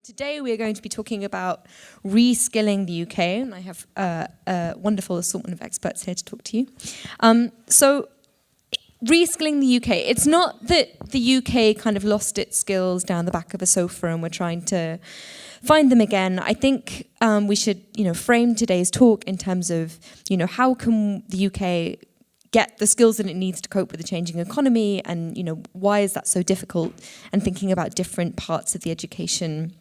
Today we are going to be talking about reskilling the UK, and I have a wonderful assortment of experts here to talk to you. So, reskilling the UK, it's not that the UK kind of lost its skills down the back of a sofa and we're trying to find them again. I think we should, frame today's talk in terms of, how can the UK get the skills that it needs to cope with the changing economy, and why is that so difficult, and thinking about different parts of the education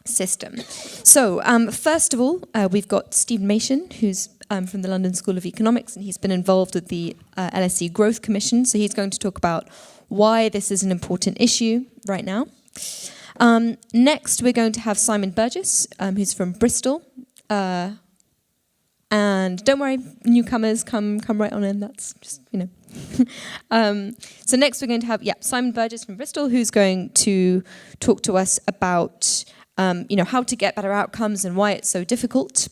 system. So first of all, we've got Steve Machin, who's from the London School of Economics, and he's been involved with the LSE Growth Commission, so he's going to talk about why this is an important issue right now. Next, we're going to have Simon Burgess, who's from Bristol. And don't worry, newcomers, come right on in. That's just, So next we're going to have, Simon Burgess from Bristol, who's going to talk to us about, how to get better outcomes and why it's so difficult.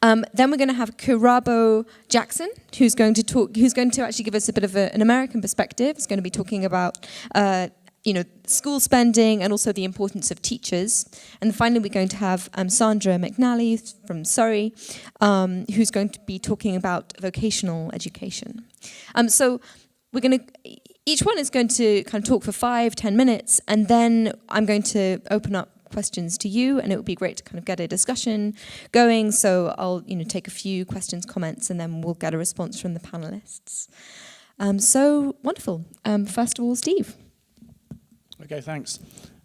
Then we're going to have Kirabo Jackson, who's going to actually give us a bit of an American perspective. He's going to be talking about school spending and also the importance of teachers. And finally, we're going to have Sandra McNally from Surrey, who's going to be talking about vocational education. So each one is going to kind of talk for 5-10 minutes, and then I'm going to open up questions to you, and it would be great to kind of get a discussion going. So I'll take a few questions, comments, and then we'll get a response from the panelists. So wonderful. First of all, Steve. Okay, thanks.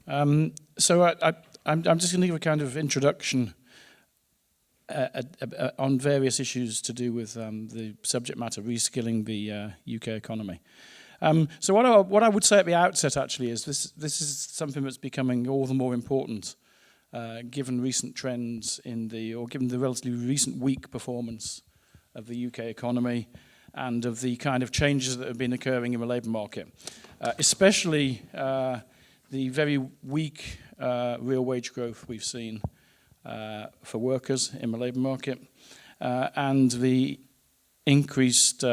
I'm just going to give a kind of introduction on various issues to do with the subject matter, reskilling the UK economy. So what I would say at the outset actually is this is something that's becoming all the more important given recent trends given the relatively recent weak performance of the UK economy and of the kind of changes that have been occurring in the labour market, especially the very weak real wage growth we've seen for workers in the labour market, and the increased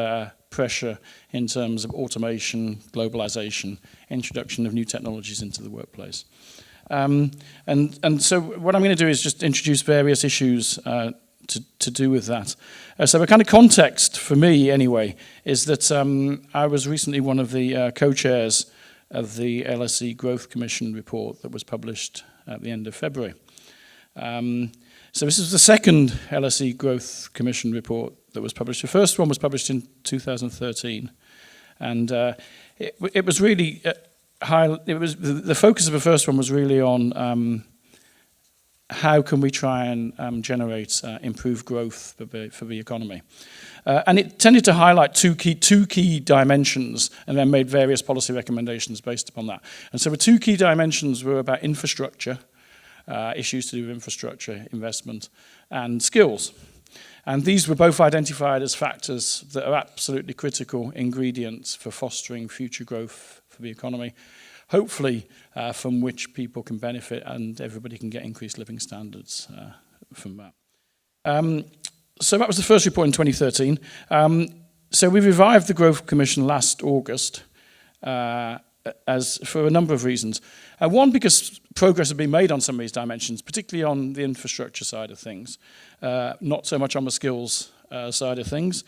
pressure in terms of automation, globalization, introduction of new technologies into the workplace. And so what I'm going to do is just introduce various issues to do with that. So the kind of context for me, anyway, is that I was recently one of the co-chairs of the LSE Growth Commission report that was published at the end of February. So this is the second LSE Growth Commission report that was published. The first one was published in 2013, and it was really the focus of the first one was really on how can we try and generate improved growth for the economy. And it tended to highlight two key dimensions, and then made various policy recommendations based upon that. And so the two key dimensions were about infrastructure, issues to do with infrastructure investment, and skills. And these were both identified as factors that are absolutely critical ingredients for fostering future growth for the economy, hopefully from which people can benefit and everybody can get increased living standards from that. So that was the first report in 2013. So we revived the Growth Commission last August for a number of reasons. One, because progress had been made on some of these dimensions, particularly on the infrastructure side of things, not so much on the skills side of things,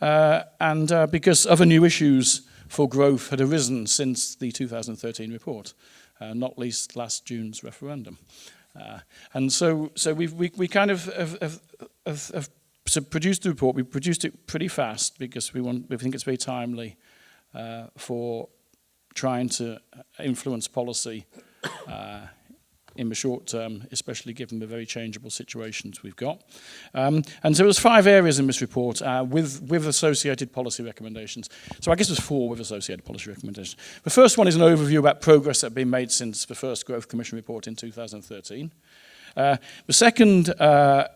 and because other new issues for growth had arisen since the 2013 report, not least last June's referendum. And so we kind of have produced the report. We produced it pretty fast because we think it's very timely for trying to influence policy in the short term, especially given the very changeable situations we've got. And so there's 5 areas in this report with associated policy recommendations. So I guess there's 4 with associated policy recommendations. The first one is an overview about progress that had been made since the first Growth Commission report in 2013. The second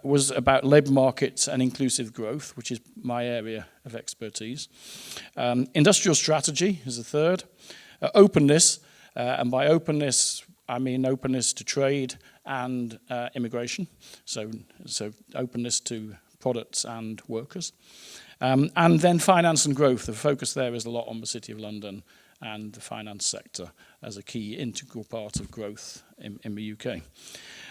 was about labour markets and inclusive growth, which is my area of expertise. Industrial strategy is the third. Openness, and by openness, I mean openness to trade and immigration, so openness to products and workers. And then finance and growth. The focus there is a lot on the City of London and the finance sector as a key integral part of growth in the UK.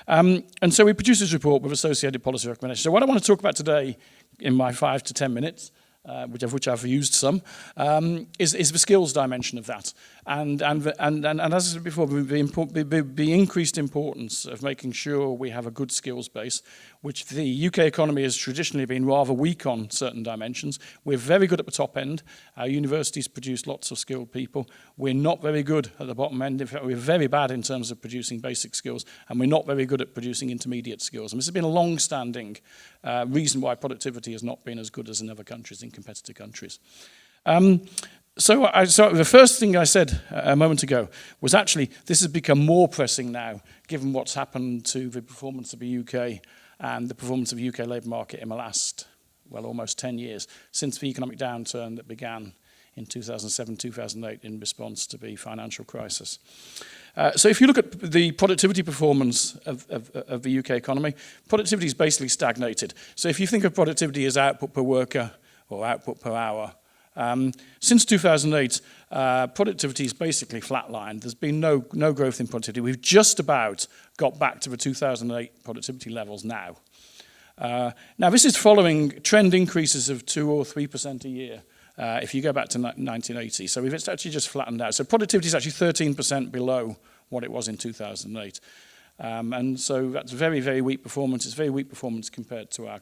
And so we produced this report with associated policy recommendations. So what I want to talk about today in my 5 to 10 minutes, which I've used some, is the skills dimension of that. And as I said before, the increased importance of making sure we have a good skills base, which the UK economy has traditionally been rather weak on certain dimensions. We're very good at the top end. Our universities produce lots of skilled people. We're not very good at the bottom end. In fact, we're very bad in terms of producing basic skills, and we're not very good at producing intermediate skills. And this has been a long-standing reason why productivity has not been as good as in other countries, in competitor countries. So the first thing I said a moment ago was actually this has become more pressing now, given what's happened to the performance of the UK and the performance of the UK labour market in the last, well, almost 10 years, since the economic downturn that began in 2007, 2008 in response to the financial crisis. So if you look at the productivity performance of the UK economy, productivity is basically stagnated. So if you think of productivity as output per worker or output per hour, since 2008, productivity is basically flatlined. There's been no growth in productivity. We've just about got back to the 2008 productivity levels now. Now, this is following trend increases of 2 or 3% a year. If you go back to 1980. So it's actually just flattened out. So productivity is actually 13% below what it was in 2008. And so that's very, very weak performance. It's very weak performance compared to our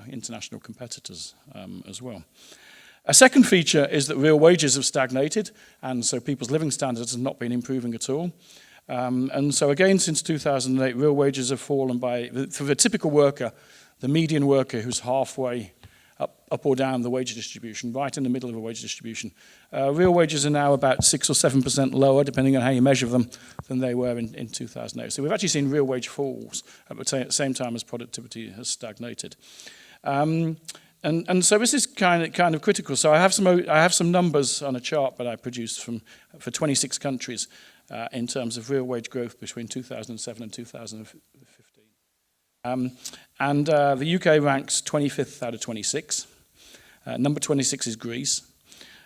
international competitors as well. A second feature is that real wages have stagnated, and so people's living standards have not been improving at all. And so again, since 2008, real wages have fallen by, for the typical worker, the median worker who's halfway up or down the wage distribution, right in the middle of a wage distribution. Real wages are now about 6 or 7% lower, depending on how you measure them, than they were in 2008. So we've actually seen real wage falls at the same time as productivity has stagnated. And so this is kind of critical. So I have some numbers on a chart that I produced for 26 countries in terms of real wage growth between 2007 and 2015. And the UK ranks 25th out of 26. Number 26 is Greece.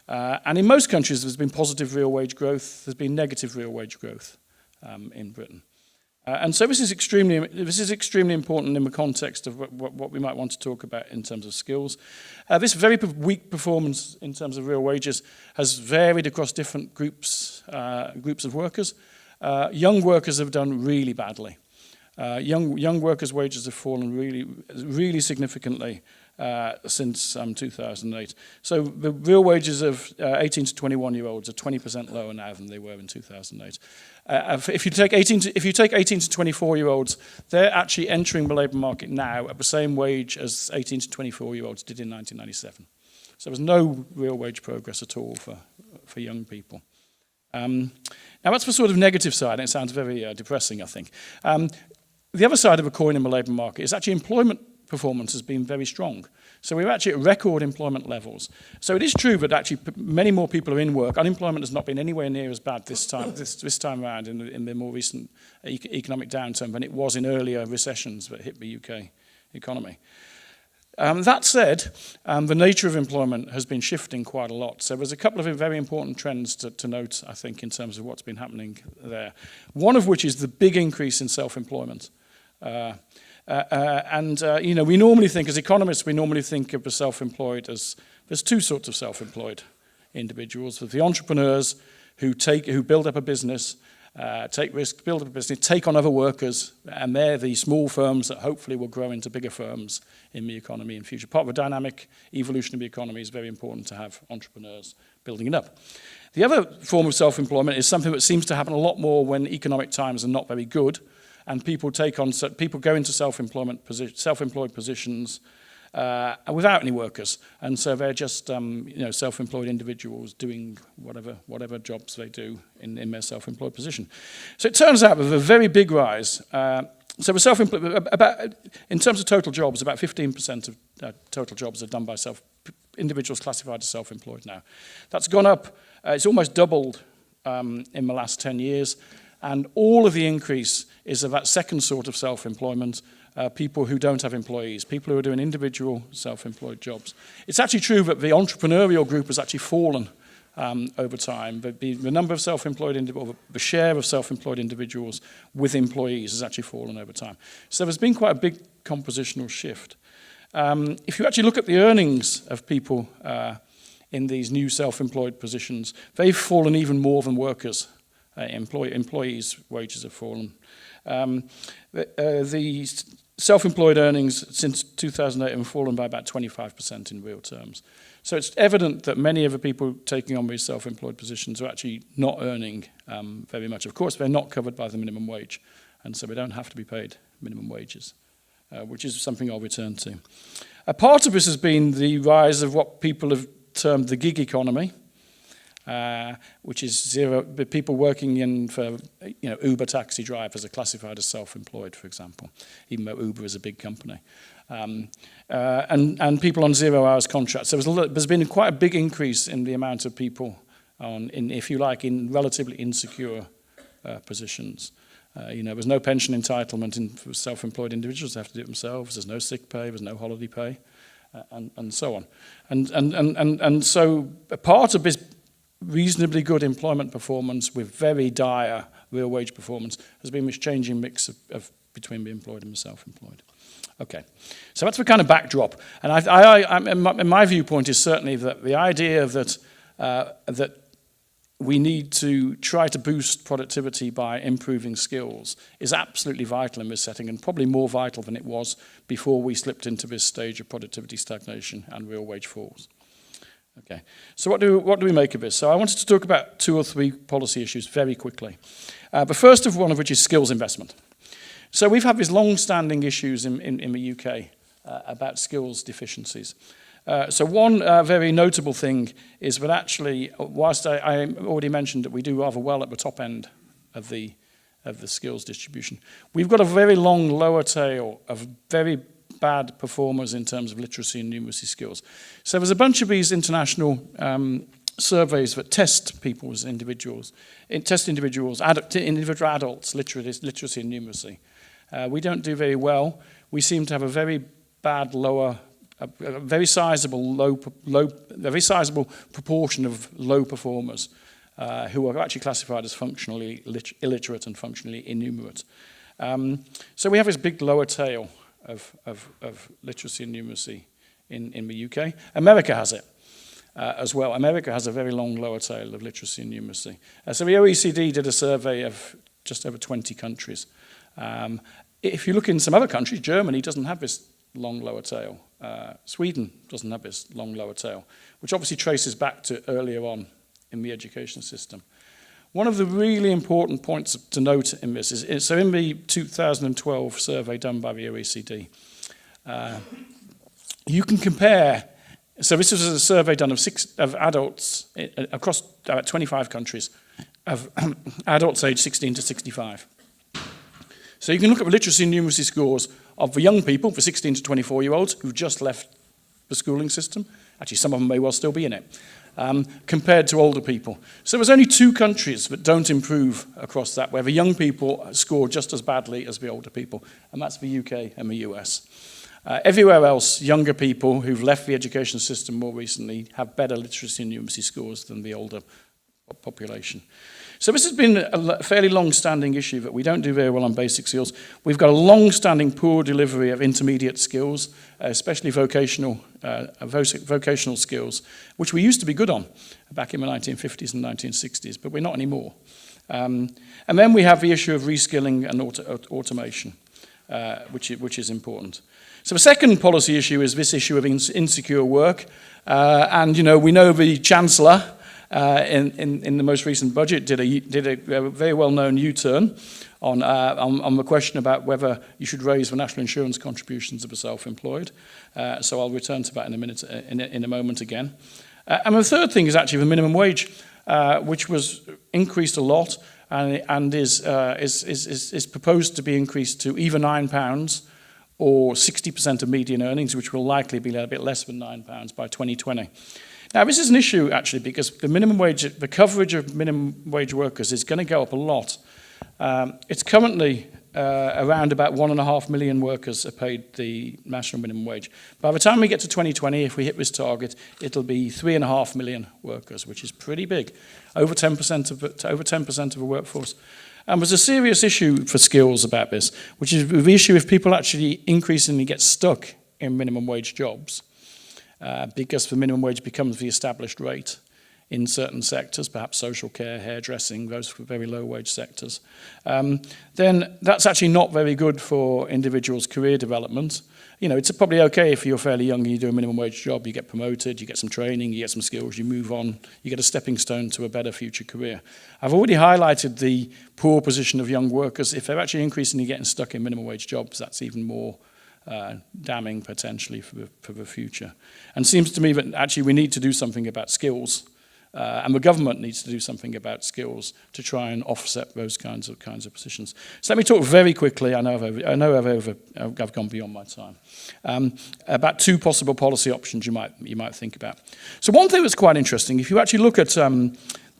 And in most countries, there's been positive real wage growth. There's been negative real wage growth in Britain. And so this is extremely important in the context of what we might want to talk about in terms of skills. This very weak performance in terms of real wages has varied across different groups of workers. Young workers have done really badly. Young workers' wages have fallen really significantly since 2008. So the real wages of 18 to 21-year-olds are 20% lower now than they were in 2008. If you take 18 to 24-year-olds, they're actually entering the labour market now at the same wage as 18 to 24-year-olds did in 1997. So there's no real wage progress at all for young people. Now that's the sort of negative side, and it sounds very depressing, I think. The other side of the coin in the labour market is actually employment performance has been very strong. So we're actually at record employment levels. So it is true that actually many more people are in work. Unemployment has not been anywhere near as bad this time around in the more recent economic downturn than it was in earlier recessions that hit the UK economy. That said, the nature of employment has been shifting quite a lot. So there's a couple of very important trends to note, I think, in terms of what's been happening there. One of which is the big increase in self-employment. We normally think, as economists, we normally think of the self-employed as, there's two sorts of self-employed individuals. There's the entrepreneurs who build up a business, take risks, build up a business, take on other workers, and they're the small firms that hopefully will grow into bigger firms in the economy in future. Part of the dynamic evolution of the economy is very important to have entrepreneurs building it up. The other form of self-employment is something that seems to happen a lot more when economic times are not very good, and people go into self-employed positions without any workers, and so they're just self-employed individuals doing whatever jobs they do in their self-employed position. So it turns out with a very big rise. So self-employed, in terms of total jobs, about 15% of total jobs are done by individuals classified as self-employed now. That's gone up. It's almost doubled in the last 10 years. And all of the increase is of that second sort of self-employment, people who don't have employees, people who are doing individual self-employed jobs. It's actually true that the entrepreneurial group has actually fallen over time. The number of self-employed individuals, the share of self-employed individuals with employees has actually fallen over time. So there's been quite a big compositional shift. If you actually look at the earnings of people in these new self-employed positions, they've fallen even more than workers. Employees' wages have fallen. The self-employed earnings since 2008 have fallen by about 25% in real terms. So it's evident that many of the people taking on these self-employed positions are actually not earning very much. Of course, they're not covered by the minimum wage, and so they don't have to be paid minimum wages, which is something I'll return to. A part of this has been the rise of what people have termed the gig economy, which is people working in for Uber taxi drivers are classified as self-employed, for example, even though Uber is a big company. And people on 0 hours contracts. So there's been quite a big increase in the amount of people if you like, in relatively insecure positions. There's no pension entitlement for self-employed individuals. They have to do it themselves. There's no sick pay. There's no holiday pay, and so on. And so a part of this reasonably good employment performance with very dire real wage performance has been this changing mix of between the employed and the self-employed. Okay, so that's the kind of backdrop. And my viewpoint is certainly that the idea that that we need to try to boost productivity by improving skills is absolutely vital in this setting, and probably more vital than it was before we slipped into this stage of productivity stagnation and real wage falls. Okay, so what do we make of this? So I wanted to talk about 2 or 3 policy issues very quickly. The first of one of which is skills investment. So we've had these long-standing issues in the UK about skills deficiencies. So one very notable thing is that actually, whilst I already mentioned that we do rather well at the top end of the skills distribution, we've got a very long lower tail of very bad performers in terms of literacy and numeracy skills. So there's a bunch of these international surveys that test people as individuals, individual adults, literacy and numeracy. We don't do very well. We seem to have a very bad a very sizable proportion of low performers who are actually classified as functionally illiterate and functionally innumerate. So we have this big lower tail of literacy and numeracy in the UK. America has it as well. America has a very long lower tail of literacy and numeracy. So the OECD did a survey of just over 20 countries. If you look in some other countries, Germany doesn't have this long lower tail. Sweden doesn't have this long lower tail, which obviously traces back to earlier on in the education system. One of the really important points to note in this is so in the 2012 survey done by the OECD, you can compare. So this was a survey done of adults across about 25 countries, of adults aged 16 to 65. So you can look at the literacy and numeracy scores of the young people, the 16 to 24-year-olds who've just left the schooling system. Actually, some of them may well still be in it, compared to older people. So there's only 2 countries that don't improve across that, where the young people score just as badly as the older people, and that's the UK and the US. Everywhere else, younger people who've left the education system more recently have better literacy and numeracy scores than the older population. So this has been a fairly long-standing issue that we don't do very well on basic skills. We've got a long-standing poor delivery of intermediate skills, especially vocational skills, which we used to be good on back in the 1950s and 1960s, but we're not anymore. And then we have the issue of reskilling and automation, which is important. So the second policy issue is this issue of insecure work. And we know the Chancellor in the most recent budget did a very well-known U-turn on the question about whether you should raise the national insurance contributions of the self-employed. So I'll return to that in a minute, in a moment again. And the third thing is actually the minimum wage, which was increased a lot and is proposed to be increased to either £9 or 60% of median earnings, which will likely be a bit less than £9 by 2020. Now, this is an issue, actually, because the coverage of minimum wage workers is going to go up a lot. It's currently around about 1.5 million workers are paid the national minimum wage. By the time we get to 2020, if we hit this target, it'll be 3.5 million workers, which is pretty big, over 10% of the workforce. And there's a serious issue for skills about this, which is the issue if people actually increasingly get stuck in minimum wage jobs, because the minimum wage becomes the established rate in certain sectors, perhaps social care, hairdressing, those very low wage sectors, then that's actually not very good for individuals' career development. You know, it's probably okay if you're fairly young and you do a minimum wage job, you get promoted, you get some training, you get some skills, you move on, you get a stepping stone to a better future career. I've already highlighted the poor position of young workers. If they're actually increasingly getting stuck in minimum wage jobs, that's even more damning potentially for the future. And it seems to me that actually we need to do something about skills. And the government needs to do something about skills to try and offset those kinds of positions. So let me talk very quickly. I know I've gone beyond my time. About two possible policy options you might think about. So one thing that's quite interesting, if you actually look at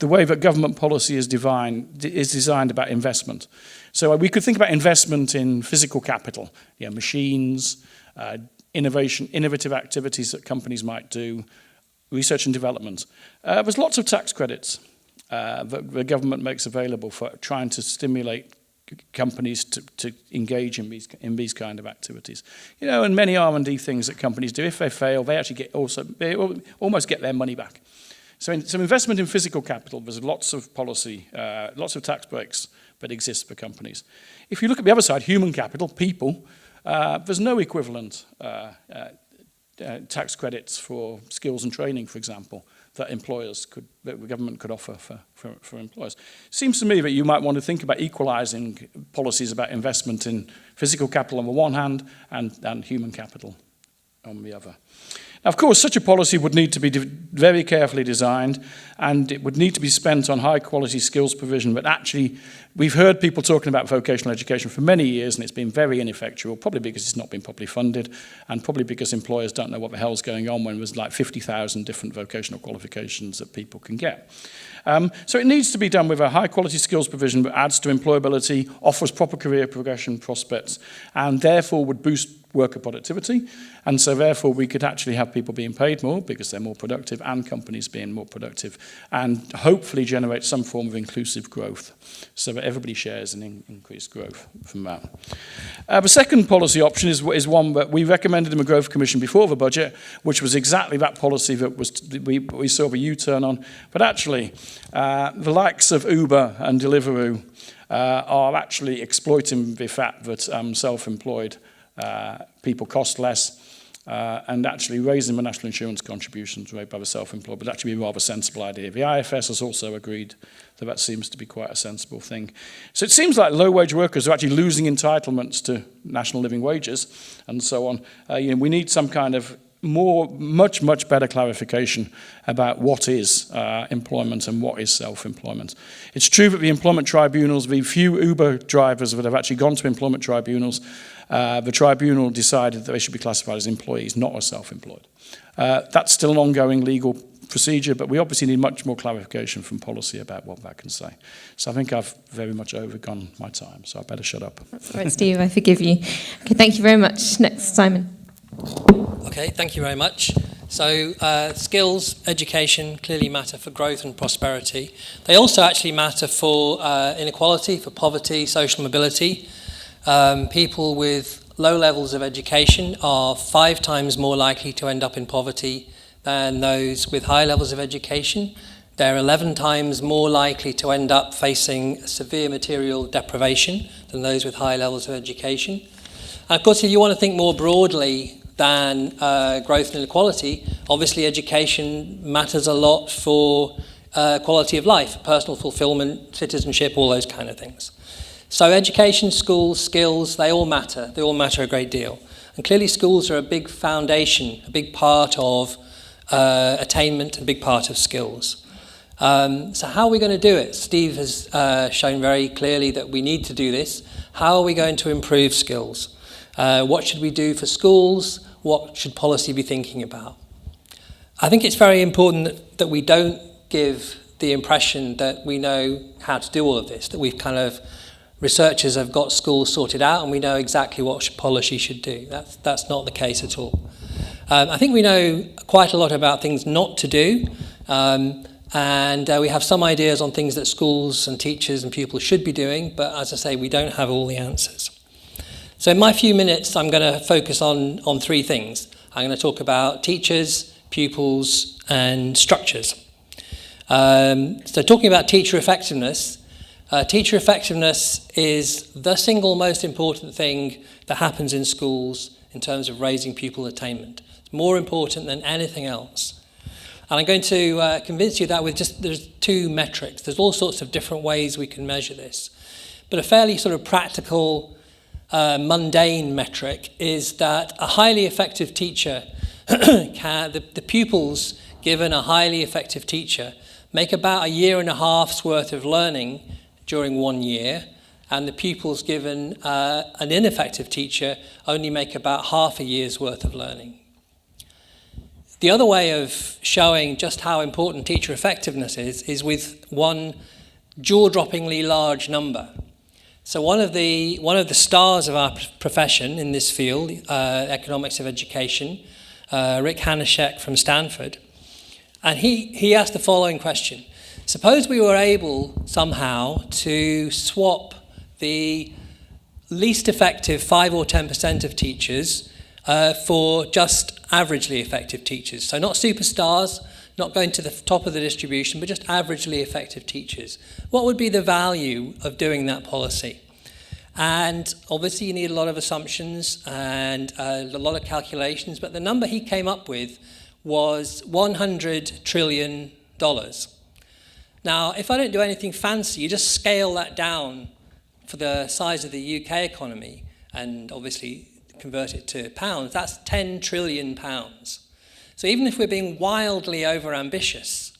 the way that government policy is designed about investment. So we could think about investment in physical capital, machines, innovative activities that companies might do, research and development. There's lots of tax credits that the government makes available for trying to stimulate companies to engage in these kind of activities. You know, and many R&D things that companies do, if they fail, they actually they almost get their money back. So investment in physical capital, there's lots of policy, lots of tax breaks that exist for companies. If you look at the other side, human capital, people, there's no equivalent tax credits for skills and training, for example, that the government could offer for employers. Seems to me that you might want to think about equalising policies about investment in physical capital on the one hand and human capital on the other. Now, of course, such a policy would need to be very carefully designed, and it would need to be spent on high-quality skills provision. But actually, we've heard people talking about vocational education for many years, and it's been very ineffectual, probably because it's not been properly funded, and probably because employers don't know what the hell's going on when there's like 50,000 different vocational qualifications that people can get. So it needs to be done with a high-quality skills provision that adds to employability, offers proper career progression prospects, and therefore would boost worker productivity. And so therefore we could actually have people being paid more because they're more productive and companies being more productive, and hopefully generate some form of inclusive growth so that everybody shares in increased growth from that. The second policy option is one that we recommended in the Growth Commission before the budget, which was exactly that policy that we saw the U-turn on. But actually, the likes of Uber and Deliveroo are actually exploiting the fact that self-employed people cost less, and actually raising the national insurance contributions rate by the self-employed would actually be a rather sensible idea. The IFS has also agreed that seems to be quite a sensible thing. So it seems like low-wage workers are actually losing entitlements to national living wages and so on. We need some kind of much better clarification about what is employment and what is self-employment. It's true that the employment tribunals, the few Uber drivers that have actually gone to employment tribunals, the tribunal decided that they should be classified as employees, not as self-employed. That's still an ongoing legal procedure, but we obviously need much more clarification from policy about what that can say. So I think I've very much overgone my time, so I better shut up. That's all right, Steve, I forgive you. Okay, thank you very much. Next, Simon. Okay, thank you very much. So skills, education clearly matter for growth and prosperity. They also actually matter for inequality, for poverty, social mobility. People with low levels of education are 5 times more likely to end up in poverty than those with high levels of education. They're 11 times more likely to end up facing severe material deprivation than those with high levels of education. And of course, if you want to think more broadly than growth and inequality, obviously education matters a lot for quality of life, personal fulfillment, citizenship, all those kind of things. So education, schools, skills, they all matter. They all matter a great deal. And clearly schools are a big foundation, a big part of attainment, a big part of skills. So how are we going to do it? Steve has shown very clearly that we need to do this. How are we going to improve skills? What should we do for schools? What should policy be thinking about? I think it's very important that we don't give the impression that we know how to do all of this, that we've kind of researchers have got schools sorted out and we know exactly what policy should do. That's not the case at all. I think we know quite a lot about things not to do, and we have some ideas on things that schools and teachers and pupils should be doing, but as I say, we don't have all the answers. So in my few minutes, I'm going to focus on three things. I'm going to talk about teachers, pupils, and structures. So talking about teacher effectiveness is the single most important thing that happens in schools in terms of raising pupil attainment. It's more important than anything else. And I'm going to convince you that there's two metrics. There's all sorts of different ways we can measure this. But a fairly sort of practical, mundane metric is that a highly effective teacher the pupils given a highly effective teacher make about a year and a half's worth of learning during 1 year, and the pupils given an ineffective teacher only make about half a year's worth of learning. The other way of showing just how important teacher effectiveness is with one jaw-droppingly large number. So one of the stars of our profession in this field, economics of education, Rick Hanashek from Stanford, and he asked the following question. Suppose we were able somehow to swap the least effective 5 or 10% of teachers for just averagely effective teachers. So not superstars, not going to the top of the distribution, but just averagely effective teachers. What would be the value of doing that policy? And obviously you need a lot of assumptions and a lot of calculations, but the number he came up with was $100 trillion. Now, if I don't do anything fancy, you just scale that down for the size of the UK economy and obviously convert it to pounds, that's 10 trillion pounds. So even if we're being wildly over-ambitious,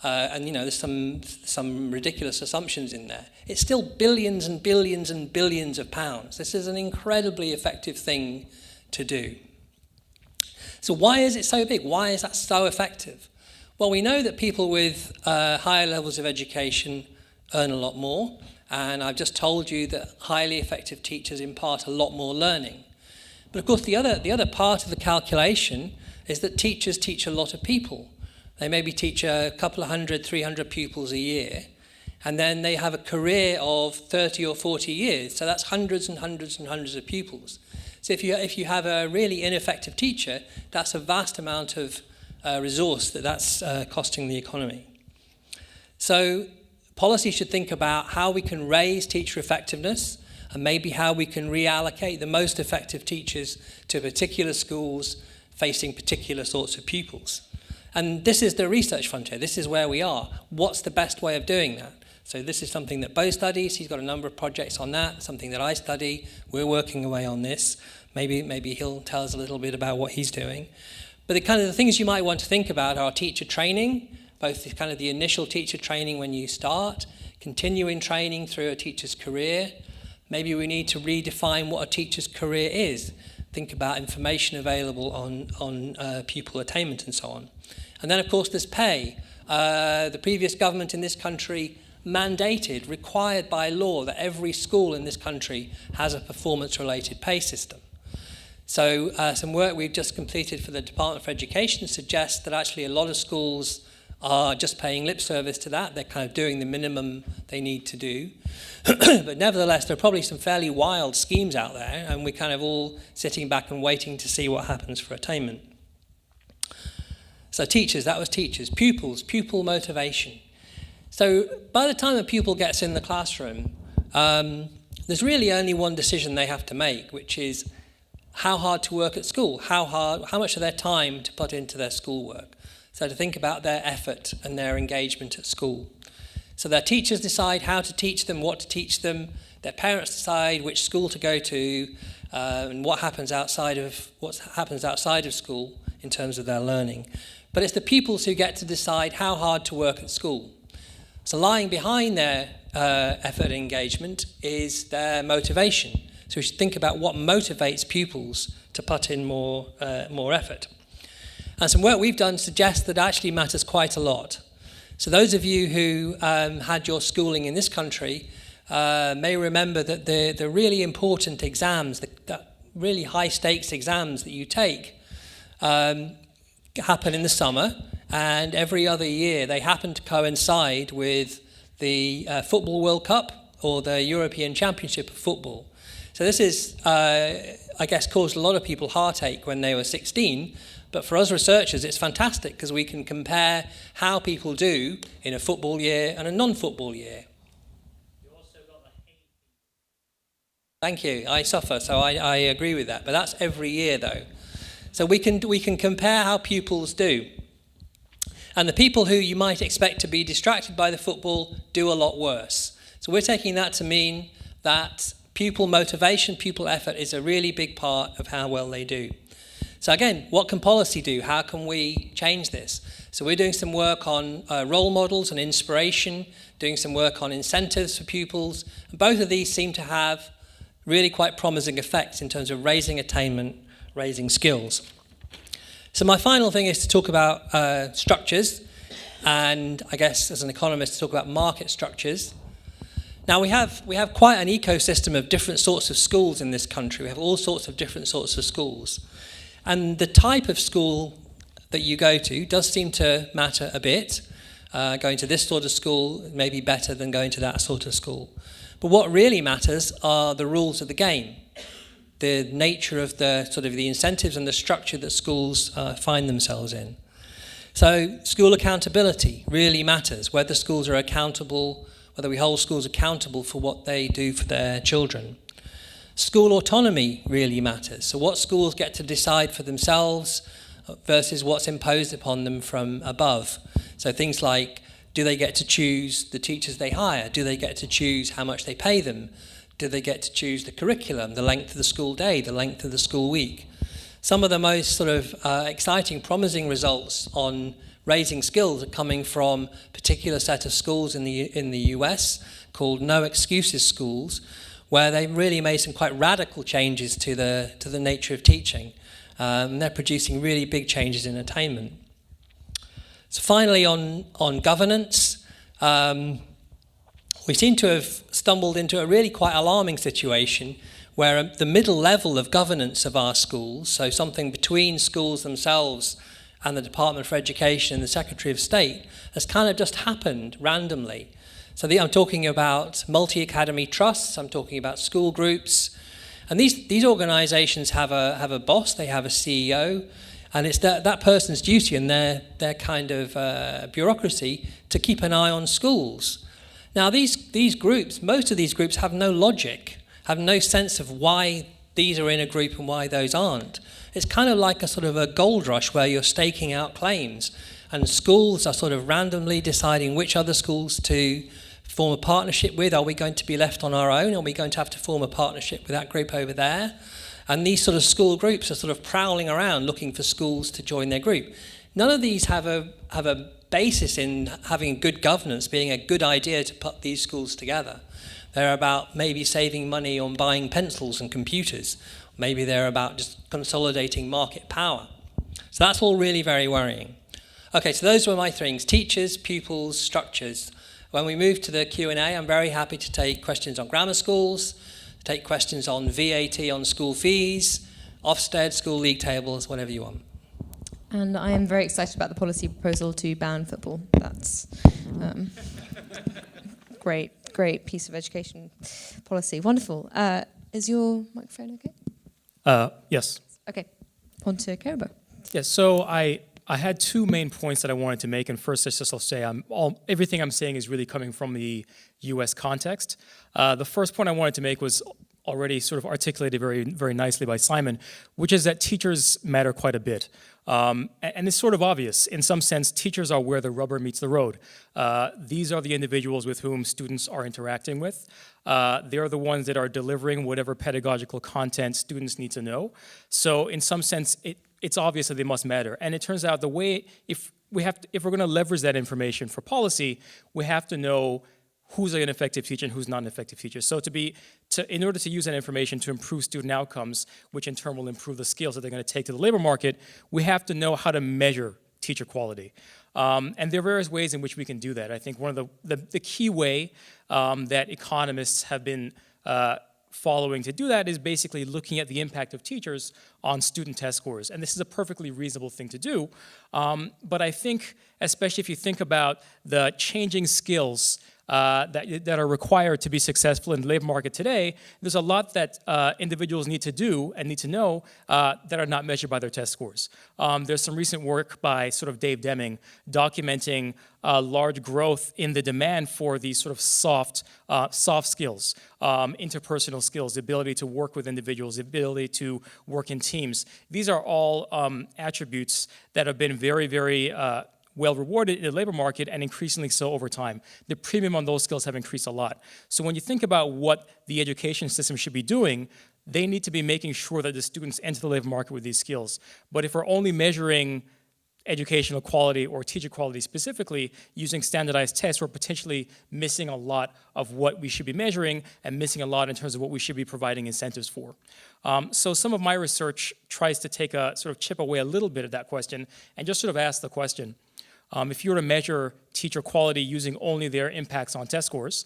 and there's some ridiculous assumptions in there, it's still billions and billions and billions of pounds. This is an incredibly effective thing to do. So why is it so big? Why is that so effective? Well, we know that people with higher levels of education earn a lot more, and I've just told you that highly effective teachers impart a lot more learning. But of course, the other part of the calculation is that teachers teach a lot of people. They maybe teach a couple of 100, 300 pupils a year, and then they have a career of 30 or 40 years. So that's hundreds and hundreds and hundreds of pupils. So if you have a really ineffective teacher, that's a vast amount of resource that's costing the economy. So policy should think about how we can raise teacher effectiveness and maybe how we can reallocate the most effective teachers to particular schools facing particular sorts of pupils. And this is the research frontier. This is where we are. What's the best way of doing that? So this is something that Bo studies. He's got a number of projects on that, something that I study. We're working away on this. Maybe he'll tell us a little bit about what he's doing. But the things you might want to think about are teacher training, both the initial teacher training when you start, continuing training through a teacher's career. Maybe we need to redefine what a teacher's career is. Think about information available on pupil attainment and so on. And then, of course, there's pay. The previous government in this country mandated, required by law, that every school in this country has a performance-related pay system. So some work we've just completed for the Department for Education suggests that actually a lot of schools are just paying lip service to that. They're kind of doing the minimum they need to do. But nevertheless, there are probably some fairly wild schemes out there, and we're kind of all sitting back and waiting to see what happens for attainment. So teachers, that was teachers. Pupils, pupil motivation. So by the time a pupil gets in the classroom, there's really only one decision they have to make, which is how hard to work at school, how much of their time to put into their schoolwork. So to think about their effort and their engagement at school. So their teachers decide how to teach them, what to teach them. Their parents decide which school to go to, and what happens outside of school in terms of their learning. But it's the pupils who get to decide how hard to work at school. So lying behind their effort and engagement is their motivation. So we should think about what motivates pupils to put in more effort. And some work we've done suggests that actually matters quite a lot. So those of you who had your schooling in this country may remember that the really important exams, the really high stakes exams that you take, happen in the summer, and every other year they happen to coincide with the Football World Cup or the European Championship of Football. So this is, I guess, caused a lot of people heartache when they were 16, but for us researchers it's fantastic because we can compare how people do in a football year and a non-football year. Thank you. I suffer, so I agree with that. But that's every year, though. So we can compare how pupils do. And the people who you might expect to be distracted by the football do a lot worse. So we're taking that to mean that pupil motivation, pupil effort is a really big part of how well they do. So again, what can policy do? How can we change this? So we're doing some work on role models and inspiration, doing some work on incentives for pupils. And both of these seem to have really quite promising effects in terms of raising attainment, raising skills. So my final thing is to talk about structures, and I guess as an economist to talk about market structures. Now we have quite an ecosystem of different sorts of schools in this country. We have all sorts of different sorts of schools. And the type of school that you go to does seem to matter a bit. Going to this sort of school may be better than going to that sort of school. But what really matters are the rules of the game, the nature of the sort of the incentives and the structure that schools find themselves in. So school accountability really matters, whether schools are accountable, whether we hold schools accountable for what they do for their children. School autonomy really matters. So what schools get to decide for themselves versus what's imposed upon them from above. So things like, do they get to choose the teachers they hire? Do they get to choose how much they pay them? Do they get to choose the curriculum, the length of the school day, the length of the school week? Some of the most sort of exciting, promising results on raising skills are coming from a particular set of schools in the US called No Excuses schools, where they really made some quite radical changes to the nature of teaching. And they're producing really big changes in attainment. So finally, on governance, we seem to have stumbled into a really quite alarming situation where the middle level of governance of our schools, so something between schools themselves and the Department for Education and the Secretary of State, has kind of just happened randomly. So I'm talking about multi-academy trusts, I'm talking about school groups, and these organisations have a boss, they have a CEO, and it's that person's duty and their kind of bureaucracy to keep an eye on schools. Now these groups, most of these groups have no logic, have no sense of why these are in a group and why those aren't. It's kind of like a sort of a gold rush where you're staking out claims, and schools are sort of randomly deciding which other schools to form a partnership with. Are we going to be left on our own? Are we going to have to form a partnership with that group over there? And these sort of school groups are sort of prowling around looking for schools to join their group. None of these have a basis in having good governance, being a good idea to put these schools together. They're about maybe saving money on buying pencils and computers. Maybe they're about just consolidating market power. So that's all really very worrying. Okay, so those were my things: teachers, pupils, structures. When we move to the Q&A, I'm very happy to take questions on grammar schools, take questions on VAT on school fees, Ofsted, school league tables, whatever you want. And I am very excited about the policy proposal to ban football. That's great piece of education policy. Wonderful. Is your microphone okay? Yes. Okay. On to Kirabo. Yes. So I had two main points that I wanted to make, and first, I'll say everything I'm saying is really coming from the U.S. context. The first point I wanted to make was already sort of articulated very, very nicely by Simon, which is that teachers matter quite a bit. And it's sort of obvious. In some sense, teachers are where the rubber meets the road. These are the individuals with whom students are interacting with. They're the ones that are delivering whatever pedagogical content students need to know. So in some sense, it's obvious that they must matter. And it turns out if we're going to leverage that information for policy, we have to know who's an effective teacher and who's not an effective teacher. So in order to use that information to improve student outcomes, which in turn will improve the skills that they're going to take to the labor market, we have to know how to measure teacher quality. And there are various ways in which we can do that. I think one of the key way that economists have been following to do that is basically looking at the impact of teachers on student test scores. And this is a perfectly reasonable thing to do. But I think, especially if you think about the changing skills that are required to be successful in the labor market today, there's a lot that individuals need to do and need to know that are not measured by their test scores. There's some recent work by sort of Dave Deming documenting large growth in the demand for these sort of soft skills, interpersonal skills, the ability to work with individuals, the ability to work in teams. These are all attributes that have been very, very well rewarded in the labor market, and increasingly so over time. The premium on those skills have increased a lot. So when you think about what the education system should be doing, they need to be making sure that the students enter the labor market with these skills. But if we're only measuring educational quality or teacher quality specifically using standardized tests, we're potentially missing a lot of what we should be measuring and missing a lot in terms of what we should be providing incentives for. So some of my research tries to take a sort of chip away a little bit at that question and just sort of ask the question, if you were to measure teacher quality using only their impacts on test scores,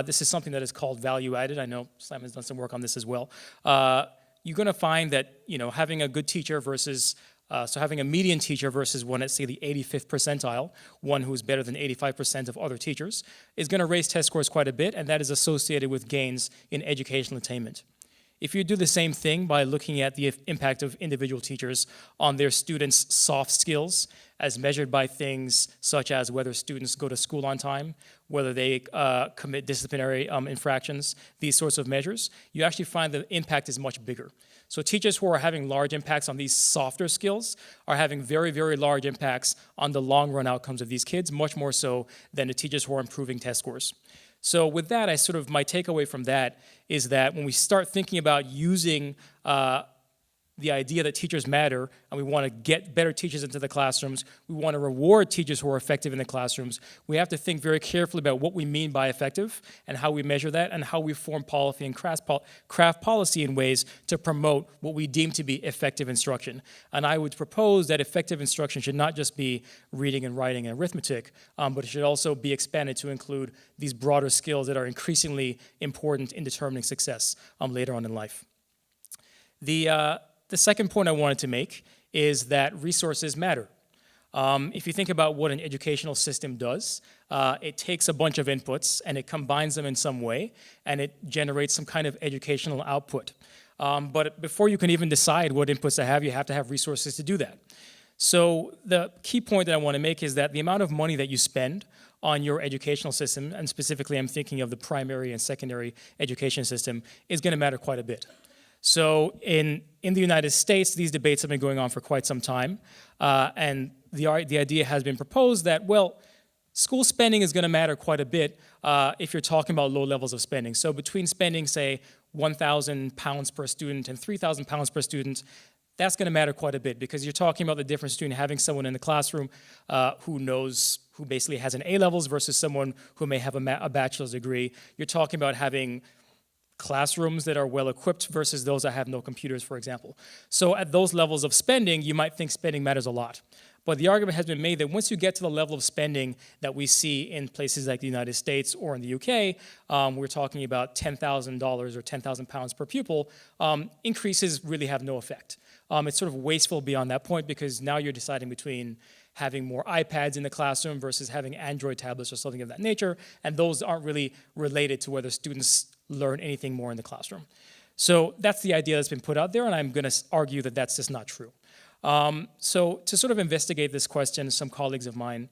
this is something that is called value added. I know Simon's done some work on this as well. You're going to find that having a good teacher versus so having a median teacher versus one at, say, the 85th percentile, one who's better than 85% of other teachers, is going to raise test scores quite a bit, and that is associated with gains in educational attainment. If you do the same thing by looking at the impact of individual teachers on their students' soft skills, as measured by things such as whether students go to school on time, whether they commit disciplinary infractions, these sorts of measures, you actually find the impact is much bigger. So teachers who are having large impacts on these softer skills are having very, very large impacts on the long-run outcomes of these kids, much more so than the teachers who are improving test scores. So with that, my takeaway from that is that when we start thinking about using the idea that teachers matter, and we want to get better teachers into the classrooms, we want to reward teachers who are effective in the classrooms, we have to think very carefully about what we mean by effective and how we measure that and how we form policy and craft policy in ways to promote what we deem to be effective instruction. And I would propose that effective instruction should not just be reading and writing and arithmetic, but it should also be expanded to include these broader skills that are increasingly important in determining success later on in life. The second point I wanted to make is that resources matter. If you think about what an educational system does, it takes a bunch of inputs and it combines them in some way, and it generates some kind of educational output. But before you can even decide what inputs to have, you have to have resources to do that. So the key point that I want to make is that the amount of money that you spend on your educational system, and specifically I'm thinking of the primary and secondary education system, is going to matter quite a bit. So in the United States, these debates have been going on for quite some time, and the idea has been proposed that, well, school spending is going to matter quite a bit if you're talking about low levels of spending. So between spending, say, £1,000 per student and £3,000 per student, that's going to matter quite a bit because you're talking about the difference between having someone in the classroom who basically has an A-levels versus someone who may have a bachelor's degree. You're talking about having classrooms that are well equipped versus those that have no computers, for example. So at those levels of spending, you might think spending matters a lot. But the argument has been made that once you get to the level of spending that we see in places like the United States or in the UK, we're talking about $10,000 or £10,000 per pupil, increases really have no effect. It's sort of wasteful beyond that point because now you're deciding between having more iPads in the classroom versus having Android tablets or something of that nature, and those aren't really related to whether students learn anything more in the classroom. So that's the idea that's been put out there, and I'm going to argue that that's just not true. So to sort of investigate this question, some colleagues of mine,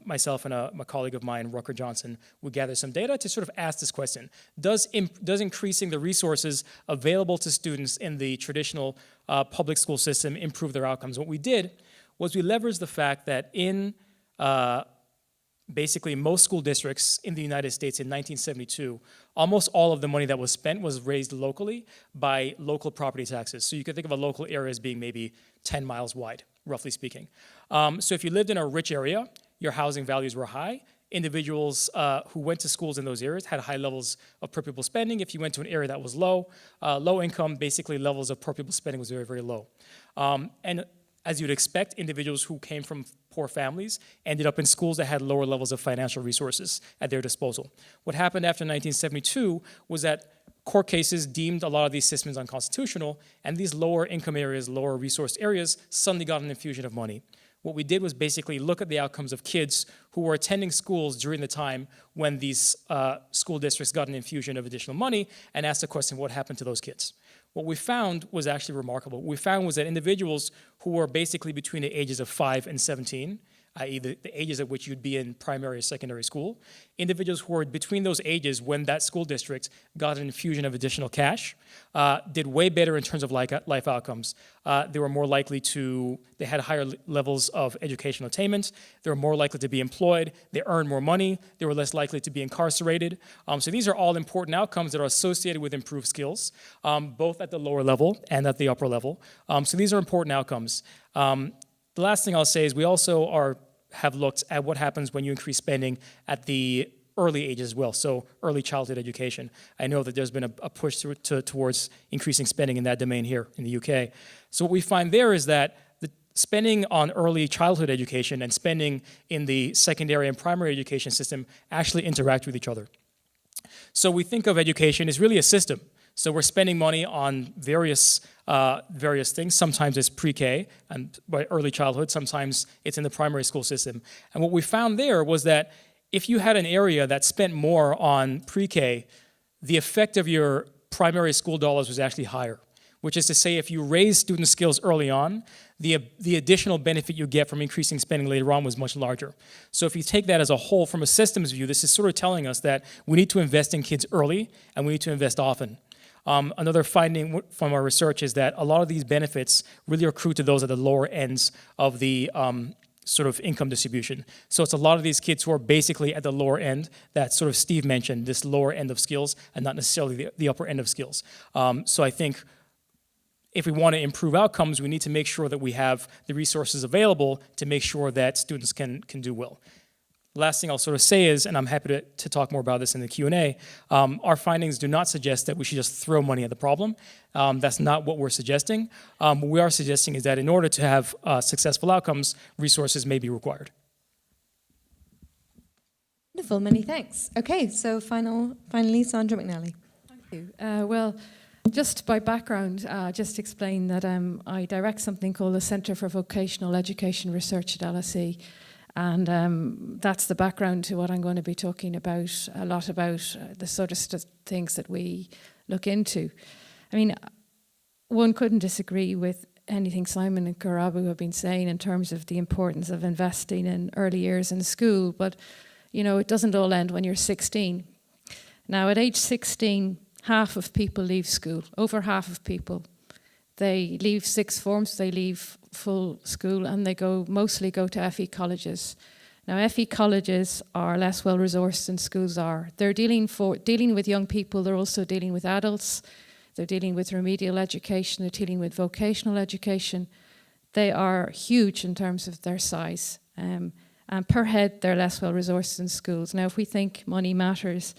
myself and a colleague of mine, Rucker Johnson, would gather some data to sort of ask this question. Does increasing the resources available to students in the traditional public school system improve their outcomes? What we did was we leveraged the fact that in basically most school districts in the United States in 1972, almost all of the money that was spent was raised locally by local property taxes. So you could think of a local area as being maybe 10 miles wide, roughly speaking. So if you lived in a rich area, your housing values were high. Individuals who went to schools in those areas had high levels of per pupil spending. If you went to an area that was low income, basically levels of per pupil spending was very, very low. And as you'd expect, individuals who came from poor families ended up in schools that had lower levels of financial resources at their disposal. What happened after 1972 was that court cases deemed a lot of these systems unconstitutional, and these lower income areas, lower resourced areas, suddenly got an infusion of money. What we did was basically look at the outcomes of kids who were attending schools during the time when these school districts got an infusion of additional money and asked the question, what happened to those kids? What we found was actually remarkable. What we found was that individuals who were basically between the ages of 5 and 17, i.e. the ages at which you'd be in primary or secondary school, individuals who were between those ages when that school district got an infusion of additional cash, did way better in terms of life outcomes. They were more likely they had higher levels of educational attainment, they were more likely to be employed, they earned more money, they were less likely to be incarcerated. So these are all important outcomes that are associated with improved skills, both at the lower level and at the upper level. So these are important outcomes. The last thing I'll say is we also have looked at what happens when you increase spending at the early ages as well, so early childhood education. I know that there's been a push towards increasing spending in that domain here in the UK. So what we find there is that the spending on early childhood education and spending in the secondary and primary education system actually interact with each other. So we think of education as really a system. So we're spending money on various things. Sometimes it's pre-K and by early childhood. Sometimes it's in the primary school system. And what we found there was that if you had an area that spent more on pre-K, the effect of your primary school dollars was actually higher. Which is to say, if you raise student skills early on, the additional benefit you get from increasing spending later on was much larger. So if you take that as a whole, from a systems view, this is sort of telling us that we need to invest in kids early, and we need to invest often. Another finding from our research is that a lot of these benefits really accrue to those at the lower ends of the sort of income distribution. So it's a lot of these kids who are basically at the lower end that sort of Steve mentioned, this lower end of skills and not necessarily the upper end of skills. So I think if we want to improve outcomes, we need to make sure that we have the resources available to make sure that students can do well. Last thing I'll sort of say is, and I'm happy to talk more about this in the Q&A, our findings do not suggest that we should just throw money at the problem. That's not what we're suggesting. What we are suggesting is that in order to have successful outcomes, resources may be required. Wonderful, many thanks. Okay, so finally, Sandra McNally. Thank you. Well, just by background, just explain that I direct something called the Centre for Vocational Education Research at LSE. And that's the background to what I'm going to be talking about, a lot about the sort of things that we look into. I mean, one couldn't disagree with anything Simon and Kirabo have been saying in terms of the importance of investing in early years in school, but, you know, it doesn't all end when you're 16. Now, at age 16, half of people leave school, over half of people. They leave sixth forms, they leave full school, and they mostly go to FE colleges. Now, FE colleges are less well-resourced than schools are. They're dealing with young people, they're also dealing with adults, they're dealing with remedial education, they're dealing with vocational education. They are huge in terms of their size. And per head, they're less well-resourced than schools. Now, if we think money matters,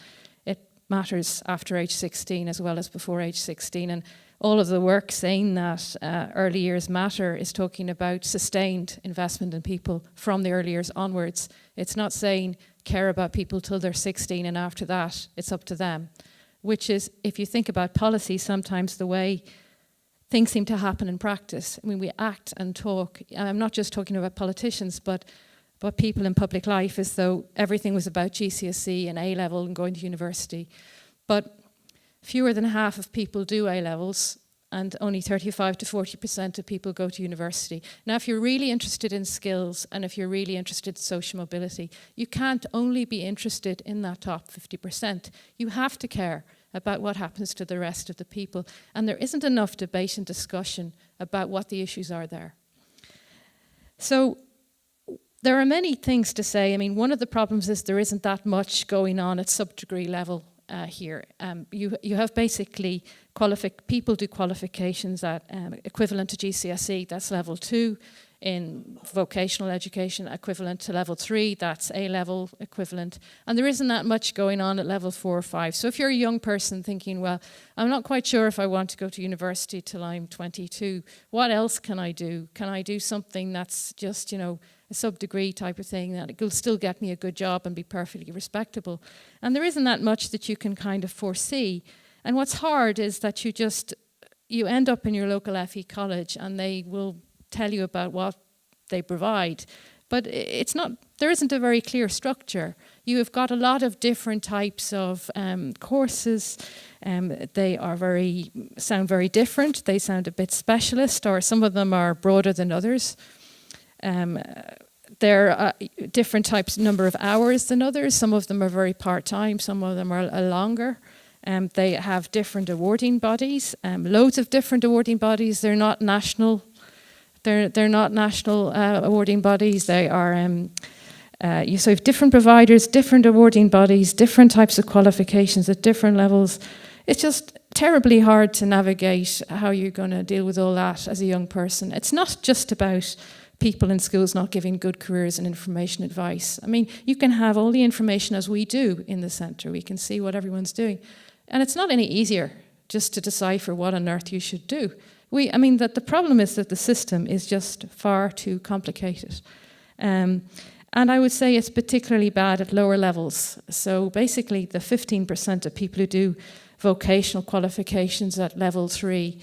it matters after age 16 as well as before age 16. And all of the work saying that early years matter is talking about sustained investment in people from the early years onwards. It's not saying care about people till they're 16 and after that it's up to them, which is, if you think about policy, sometimes the way things seem to happen in practice. I mean, we act and talk, and I'm not just talking about politicians, but people in public life, as though everything was about GCSE and A-level and going to university. But fewer than half of people do A-levels, and only 35 to 40% of people go to university. Now, if you're really interested in skills, and if you're really interested in social mobility, you can't only be interested in that top 50%. You have to care about what happens to the rest of the people. And there isn't enough debate and discussion about what the issues are there. So there are many things to say. I mean, one of the problems is there isn't that much going on at sub-degree level here. You have basically people do qualifications at equivalent to GCSE, that's level 2. In vocational education, equivalent to level 3, that's A-level equivalent. And there isn't that much going on at level 4 or 5. So if you're a young person thinking, well, I'm not quite sure if I want to go to university till I'm 22, what else can I do? Can I do something that's just, you know, sub-degree type of thing, that it will still get me a good job and be perfectly respectable. And there isn't that much that you can kind of foresee. And what's hard is that you end up in your local FE college and they will tell you about what they provide. But there isn't a very clear structure. You have got a lot of different types of courses. They sound very different. They sound a bit specialist, or some of them are broader than others. There are different types, number of hours than others. Some of them are very part-time. Some of them are longer. They have different awarding bodies, loads of different awarding bodies. They're not national. They're not national awarding bodies. They are. So you have different providers, different awarding bodies, different types of qualifications at different levels. It's just terribly hard to navigate how you're going to deal with all that as a young person. It's not just about people in schools not giving good careers and information advice. I mean, you can have all the information as we do in the centre. We can see what everyone's doing. And it's not any easier just to decipher what on earth you should do. The problem is that the system is just far too complicated. And I would say it's particularly bad at lower levels. So basically the 15% of people who do vocational qualifications at level 3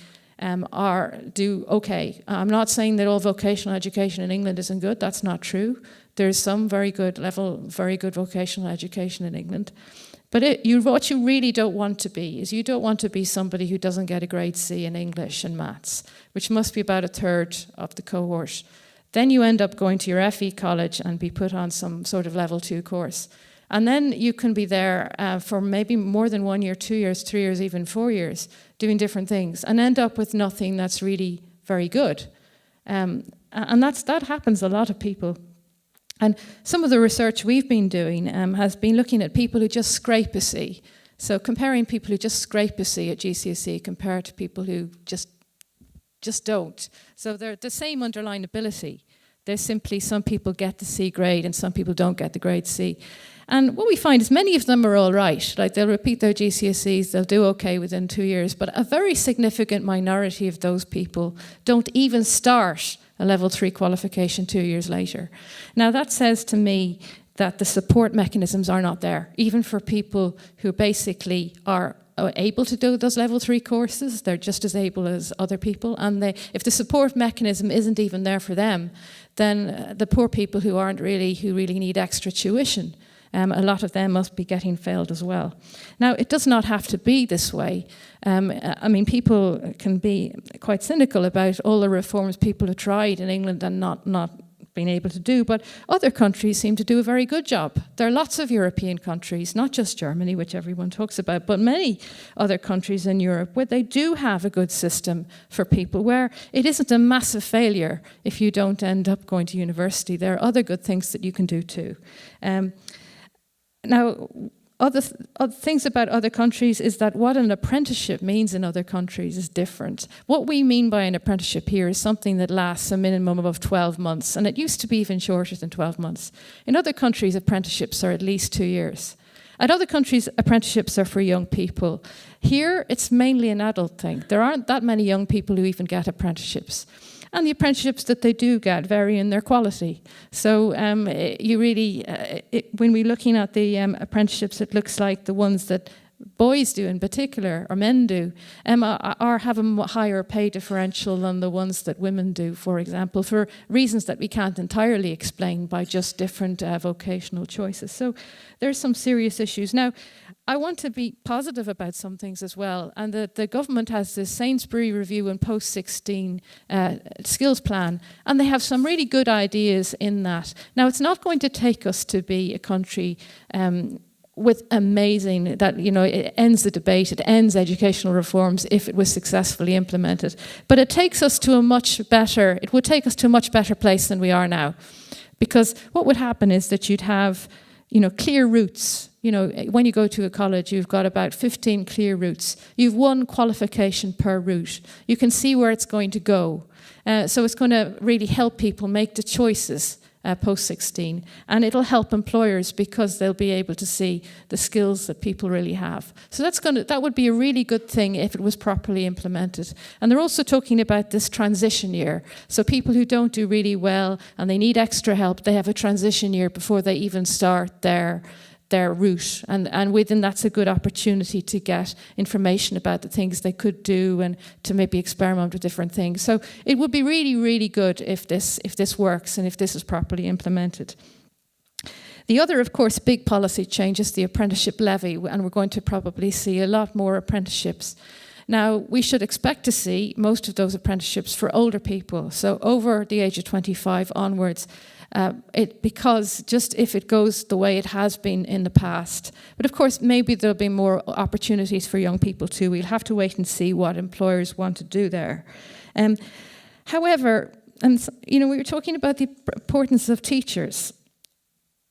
do okay. I'm not saying that all vocational education in England isn't good. That's not true. There's some very good vocational education in England. But what you really don't want to be is you don't want to be somebody who doesn't get a grade C in English and maths, which must be about a third of the cohort. Then you end up going to your FE college and be put on some sort of level 2 course. And then you can be there for maybe more than 1 year, 2 years, 3 years, even 4 years, doing different things, and end up with nothing that's really very good. And that happens a lot of people. And some of the research we've been doing has been looking at people who just scrape a C. So comparing people who just scrape a C at GCSE compared to people who just don't. So they're the same underlying ability. There's simply some people get the C grade and some people don't get the grade C. And what we find is many of them are all right. Like they'll repeat their GCSEs, they'll do okay within 2 years, but a very significant minority of those people don't even start a level 3 qualification 2 years later. Now that says to me that the support mechanisms are not there, even for people who basically are able to do those level 3 courses. They're just as able as other people, and if the support mechanism isn't even there for them, then the poor people who really need extra tuition, a lot of them must be getting failed as well. Now, it does not have to be this way. People can be quite cynical about all the reforms people have tried in England and not been able to do, but other countries seem to do a very good job. There are lots of European countries, not just Germany, which everyone talks about, but many other countries in Europe where they do have a good system for people, where it isn't a massive failure if you don't end up going to university. There are other good things that you can do too. Now, other things about other countries is that what an apprenticeship means in other countries is different. What we mean by an apprenticeship here is something that lasts a minimum of 12 months, and it used to be even shorter than 12 months. In other countries, apprenticeships are at least 2 years. At other countries, apprenticeships are for young people. Here, it's mainly an adult thing. There aren't that many young people who even get apprenticeships. And the apprenticeships that they do get vary in their quality. So when we're looking at the apprenticeships, it looks like the ones that boys do in particular, or men do, have a higher pay differential than the ones that women do, for example, for reasons that we can't entirely explain by just different vocational choices. So there's some serious issues. Now, I want to be positive about some things as well, and the government has this Sainsbury Review and Post-16 skills plan, and they have some really good ideas in that. Now, it's not going to take us to be a country with amazing, that, it ends the debate, it ends educational reforms if it was successfully implemented. But it would take us to a much better place than we are now. Because what would happen is that you'd have, clear routes. When you go to a college, you've got about 15 clear routes. You've one qualification per route. You can see where it's going to go. So it's going to really help people make the choices post-16. And it'll help employers because they'll be able to see the skills that people really have. So that would be a really good thing if it was properly implemented. And they're also talking about this transition year. So people who don't do really well and they need extra help, they have a transition year before they even start their route, and within that's a good opportunity to get information about the things they could do and to maybe experiment with different things. So it would be really, really good if this works and if this is properly implemented. The other, of course, big policy change is the apprenticeship levy, and we're going to probably see a lot more apprenticeships. Now, we should expect to see most of those apprenticeships for older people, so over the age of 25 onwards, because just if it goes the way it has been in the past. But of course, maybe there'll be more opportunities for young people too. We'll have to wait and see what employers want to do there. However, we were talking about the importance of teachers.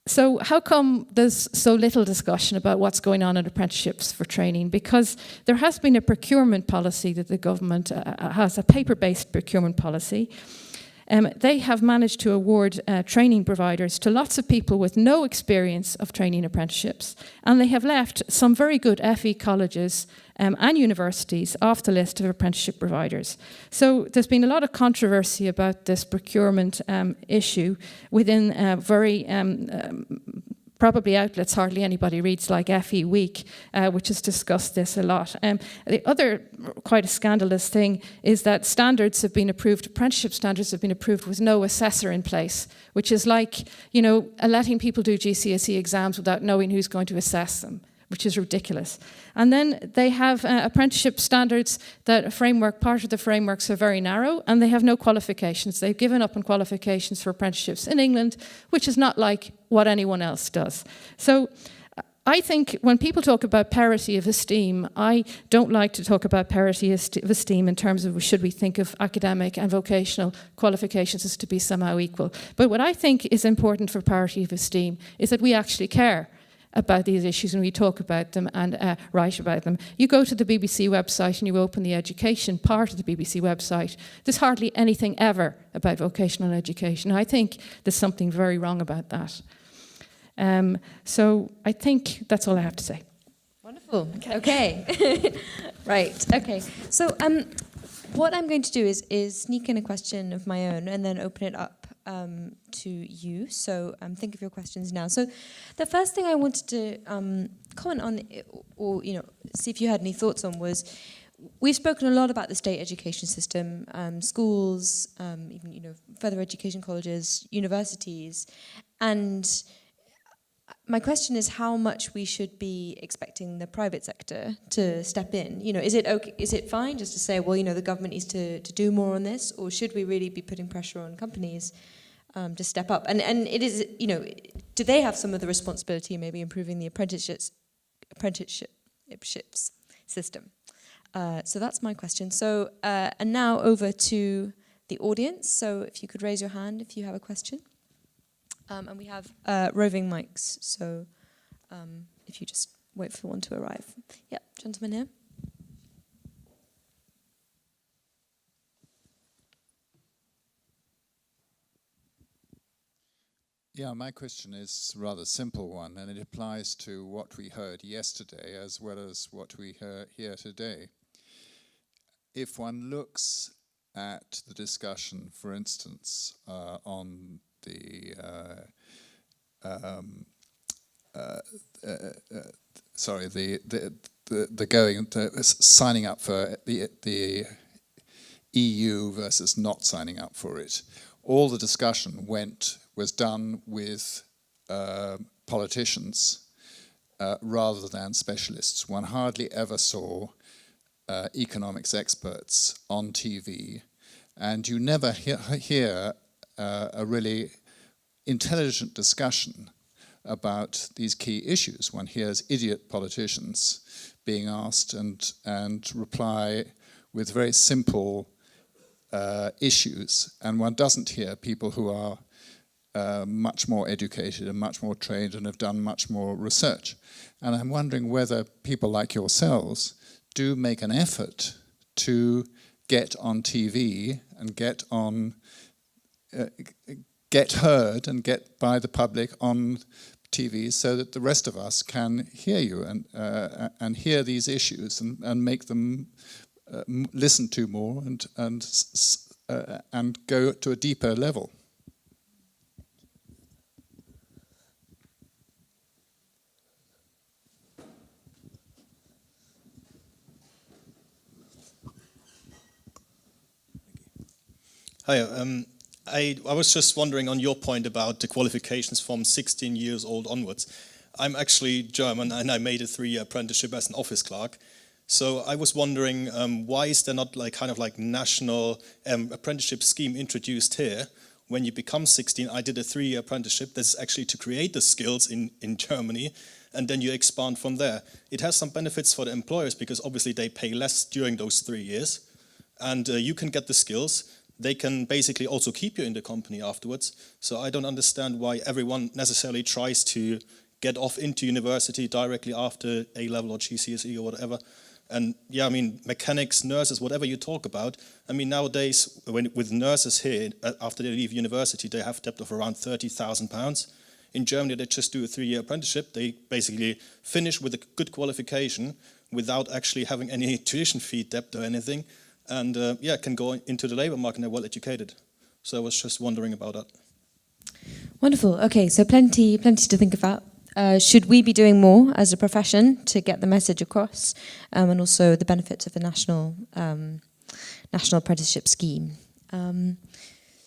So how come there's so little discussion about what's going on in apprenticeships for training? Because there has been a procurement policy that the government has, a paper-based procurement policy. They have managed to award training providers to lots of people with no experience of training apprenticeships, and they have left some very good FE colleges and universities off the list of apprenticeship providers. So there's been a lot of controversy about this procurement issue within very probably outlets hardly anybody reads, like FE Week, which has discussed this a lot. The other quite a scandalous thing is that standards have been approved, apprenticeship standards have been approved with no assessor in place, which is like, letting people do GCSE exams without knowing who's going to assess them, which is ridiculous. And then they have apprenticeship standards that part of the frameworks are very narrow, and they have no qualifications. They've given up on qualifications for apprenticeships in England, which is not like what anyone else does. So I think when people talk about parity of esteem, I don't like to talk about parity of esteem in terms of should we think of academic and vocational qualifications as to be somehow equal. But what I think is important for parity of esteem is that we actually care about these issues and we talk about them and write about them. You go to the BBC website and you open the education part of the BBC website, there's hardly anything ever about vocational education. I think there's something very wrong about that. So I think that's all I have to say. Wonderful. Okay. Right. Okay. So what I'm going to do is sneak in a question of my own and then open it up to you. So think of your questions now. So the first thing I wanted to comment on, or see if you had any thoughts on, was we've spoken a lot about the state education system, schools, even further education colleges, universities, and my question is how much we should be expecting the private sector to step in. Is it okay? Is it fine just to say, well, the government needs to do more on this, or should we really be putting pressure on companies to step up? And it is, do they have some of the responsibility in maybe improving the apprenticeships system? So that's my question. So and now over to the audience. So if you could raise your hand if you have a question. And we have roving mics, so if you just wait for one to arrive. Yeah, gentleman here. Yeah, my question is a rather simple one, and it applies to what we heard yesterday as well as what we hear today. If one looks at the discussion, for instance, on the signing up for the EU versus not signing up for it. All the discussion was done with politicians rather than specialists. One hardly ever saw economics experts on TV, and you never hear a really intelligent discussion about these key issues. One hears idiot politicians being asked and reply with very simple issues, and one doesn't hear people who are much more educated and much more trained and have done much more research. And I'm wondering whether people like yourselves do make an effort to get on TV and get on get heard and get by the public on TV, so that the rest of us can hear you and hear these issues and make them listen to more and go to a deeper level. Hi, I was just wondering on your point about the qualifications from 16 years old onwards. I'm actually German and I made a 3-year apprenticeship as an office clerk. So I was wondering why is there not kind of national apprenticeship scheme introduced here? When you become 16, I did a 3-year apprenticeship. That's actually to create the skills in Germany, and then you expand from there. It has some benefits for the employers because obviously they pay less during those 3 years, and you can get the skills. They can basically also keep you in the company afterwards. So I don't understand why everyone necessarily tries to get off into university directly after A-level or GCSE or whatever. And yeah, I mean, mechanics, nurses, whatever you talk about. I mean, nowadays, with nurses here, after they leave university, they have debt of around £30,000. In Germany, they just do a 3-year apprenticeship. They basically finish with a good qualification without actually having any tuition fee debt or anything. And yeah, can go into the labour market and they're well educated. So I was just wondering about that. Wonderful. Okay, so plenty to think about. Should we be doing more as a profession to get the message across, and also the benefits of the national apprenticeship scheme?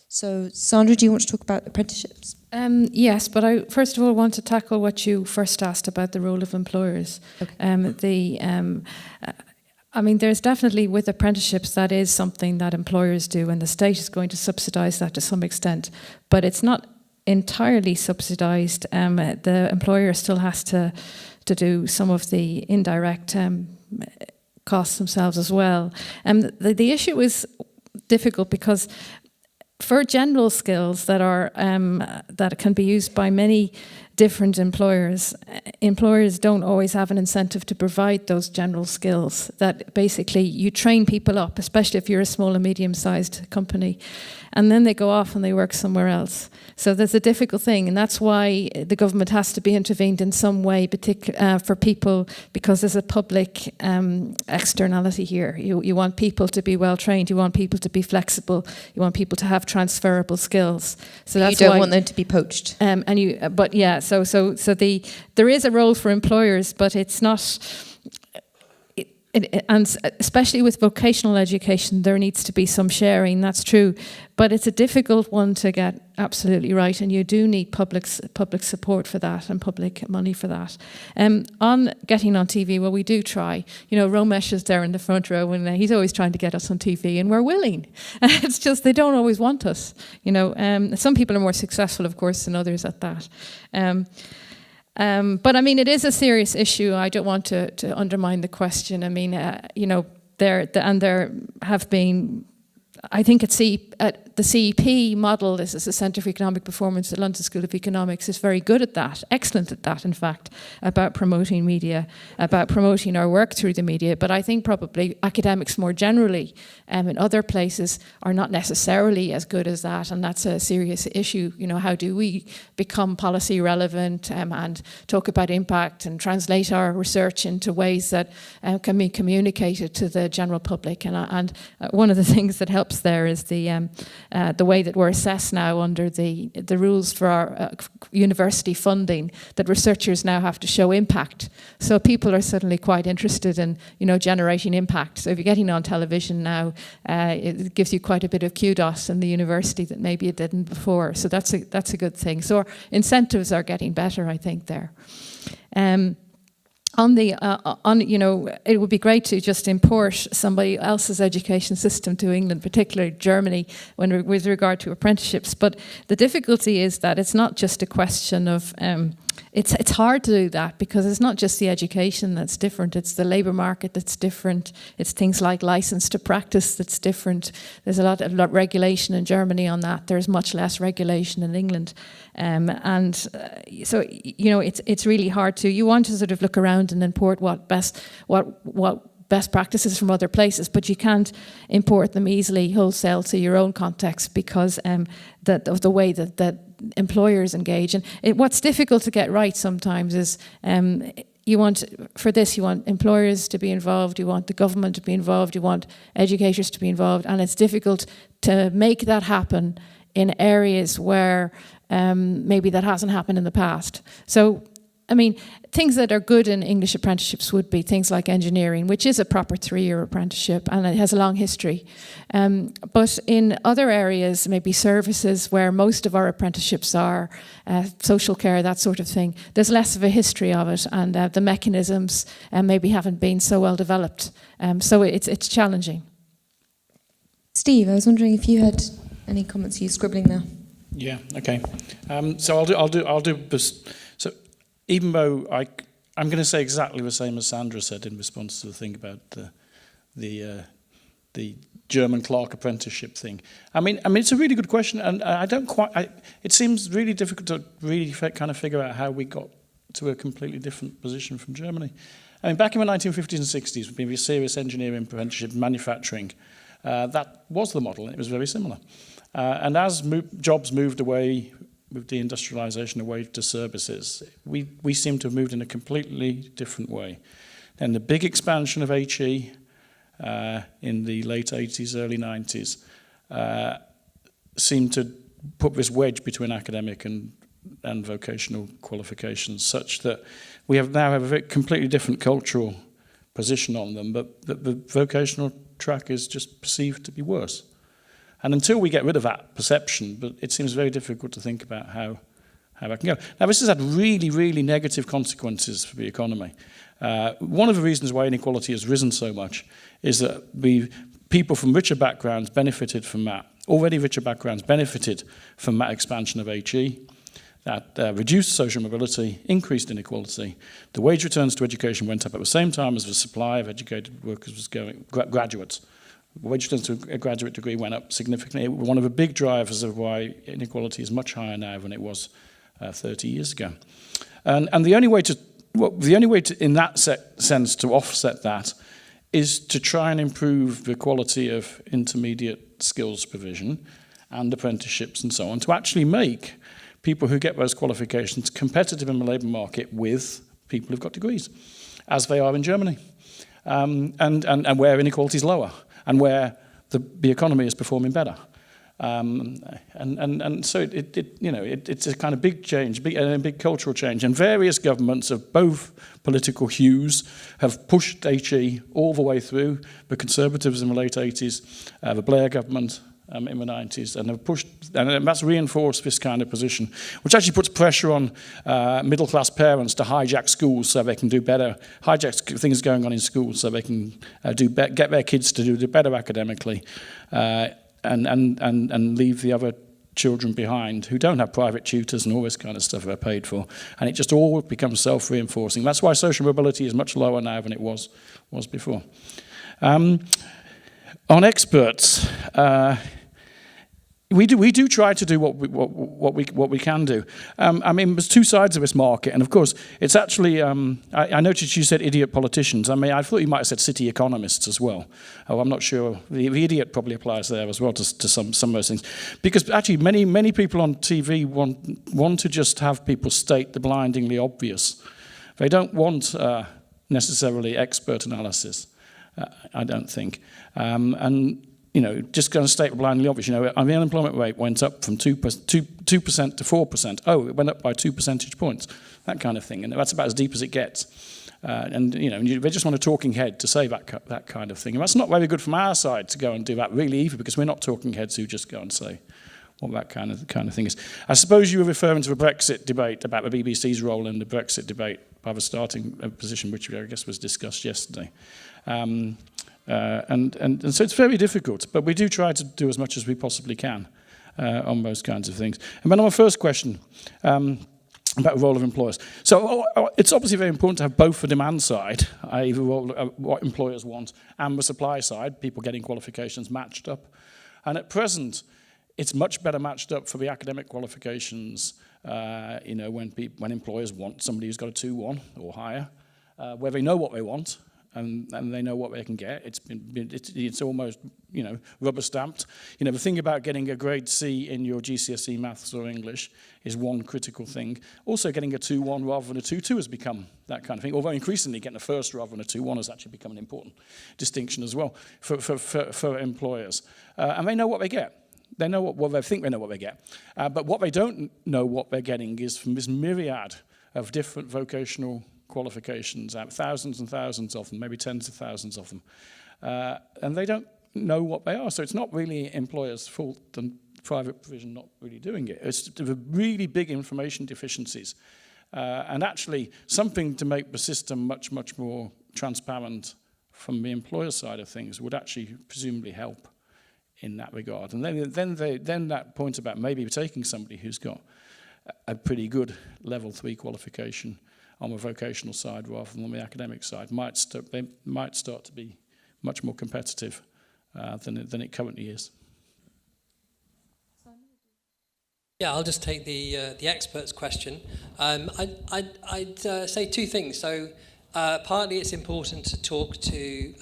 So, Sandra, do you want to talk about apprenticeships? Yes, but I first of all want to tackle what you first asked about the role of employers. Okay. I mean, there's definitely with apprenticeships, that is something that employers do, and the state is going to subsidise that to some extent, but it's not entirely subsidised. The employer still has to do some of the indirect costs themselves as well. The issue is difficult because for general skills that are that can be used by many different employers don't always have an incentive to provide those general skills. That basically you train people up, especially if you're a small and medium-sized company, and then they go off and they work somewhere else. So there's a difficult thing, and that's why the government has to be intervened in some way, for people, because there's a public externality here. You want people to be well trained, you want people to be flexible, you want people to have transferable skills. So that's you don't want them to be poached. There is a role for employers, but it's not. And especially with vocational education, there needs to be some sharing, that's true. But it's a difficult one to get absolutely right, and you do need public support for that and public money for that. On getting on TV, well, we do try. You know, Romesh is there in the front row, and he's always trying to get us on TV, and we're willing. It's just they don't always want us. You know, some people are more successful, of course, than others at that. But I mean, it is a serious issue. I don't want to undermine the question. I mean, you know, there have been, I think the CEP model, this is the Centre for Economic Performance at London School of Economics, is very good at that, excellent at that, in fact, about promoting media, about promoting our work through the media. But I think probably academics more generally in other places are not necessarily as good as that, and that's a serious issue. You know, how do we become policy relevant and talk about impact and translate our research into ways that can be communicated to the general public? And one of the things that helps there is the way that we're assessed now under the rules for our university funding, that researchers now have to show impact. So people are suddenly quite interested in, you know, generating impact. So if you're getting on television now, it gives you quite a bit of kudos in the university that maybe it didn't before. So that's a good thing. So our incentives are getting better, I think, there. You know, it would be great to just import somebody else's education system to England, particularly Germany, with regard to apprenticeships. But the difficulty is that it's not just a question of it's hard to do that, because it's not just the education that's different, it's the labour market that's different, it's things like licence to practice that's different. There's a lot of regulation in Germany on that. There's much less regulation in England. So, you know, it's really hard to, you want to sort of look around and import what best practices from other places, but you can't import them easily wholesale to your own context because of the way that employers engage. And what's difficult to get right sometimes is you want employers to be involved, you want the government to be involved, you want educators to be involved, and it's difficult to make that happen in areas where maybe that hasn't happened in the past. So, I mean, things that are good in English apprenticeships would be things like engineering, which is a proper 3-year apprenticeship and it has a long history. But in other areas, maybe services where most of our apprenticeships are, social care, that sort of thing, there's less of a history of it, and the mechanisms maybe haven't been so well developed. So it's challenging. Steve, I was wondering if you had any comments. You scribbling there? Yeah. Okay. So I'll do this. So even though I'm going to say exactly the same as Sandra said in response to the thing about the German clerk apprenticeship thing. I mean, it's a really good question, and it seems really difficult to really kind of figure out how we got to a completely different position from Germany. I mean, back in the 1950s and 60s, with serious engineering apprenticeship, manufacturing, that was the model, and it was very similar. And as jobs moved away with deindustrialization away to services, we seem to have moved in a completely different way. And the big expansion of HE in the late 80s, early 90s seemed to put this wedge between academic and vocational qualifications, such that we now have a completely different cultural position on them, but the vocational track is just perceived to be worse. And until we get rid of that perception, but it seems very difficult to think about how that can go. Now, this has had really, really negative consequences for the economy. One of the reasons why inequality has risen so much is that people from richer backgrounds benefited from that. Already richer backgrounds benefited from that expansion of HE. That reduced social mobility, increased inequality. The wage returns to education went up at the same time as the supply of educated workers was going, graduates. Wage returns to a graduate degree went up significantly. One of the big drivers of why inequality is much higher now than it was 30 years ago. And the only way to, in that sense, to offset that is to try and improve the quality of intermediate skills provision and apprenticeships and so on, to actually make people who get those qualifications competitive in the labour market with people who've got degrees, as they are in Germany, and where inequality is lower, and where the economy is performing better. And so it's a kind of big change, a big cultural change. And various governments of both political hues have pushed HE all the way through. The Conservatives in the late 80s, the Blair government in the 90s, and have pushed, and that's reinforced this kind of position, which actually puts pressure on middle-class parents to hijack schools so they can do better, hijack things going on in schools so they can get their kids to do better academically, and leave the other children behind who don't have private tutors and all this kind of stuff they're paid for. And it just all becomes self-reinforcing. That's why social mobility is much lower now than it was before. On experts, we do try to do what we can do. I mean, there's two sides of this market, and of course, it's actually. I noticed you said idiot politicians. I mean, I thought you might have said city economists as well. Oh, I'm not sure. The idiot probably applies there as well to some of those things, because actually, many people on TV want to just have people state the blindingly obvious. They don't want necessarily expert analysis. I don't think, and. Just going to state blindly obvious, the unemployment rate went up from 2% to 4%. Oh, it went up by 2 percentage points, that kind of thing. And that's about as deep as it gets. They just want a talking head to say that kind of thing. And that's not very good from our side to go and do that really either, because we're not talking heads who just go and say what that kind of thing is. I suppose you were referring to the Brexit debate about the BBC's role in the Brexit debate by the starting position, which I guess was discussed yesterday. And so it's very difficult, but we do try to do as much as we possibly can on those kinds of things. And then on my first question about the role of employers. So it's obviously very important to have both the demand side, i.e. what employers want, and the supply side, people getting qualifications matched up. And at present, it's much better matched up for the academic qualifications, when employers want somebody who's got a 2-1 or higher, where they know what they want. and they know what they can get. It's almost, rubber stamped. The thing about getting a grade C in your GCSE maths or English is one critical thing. Also, getting a 2-1 rather than a 2-2 has become that kind of thing. Although increasingly getting a first rather than a 2-1 has actually become an important distinction as well for employers. And they know what they get. They know what they think they know what they get. But what they don't know what they're getting is from this myriad of different vocational qualifications, thousands and thousands of them, maybe tens of thousands of them. And they don't know what they are. So it's not really employers' fault and private provision not really doing it. It's the really big information deficiencies. And actually something to make the system much, much more transparent from the employer side of things would actually presumably help in that regard. And then that point about maybe taking somebody who's got a pretty good level 3 qualification on the vocational side rather than on the academic side might start to be much more competitive than it currently is. Yeah, I'll just take the experts question. I'd say two things. So partly it's important to talk to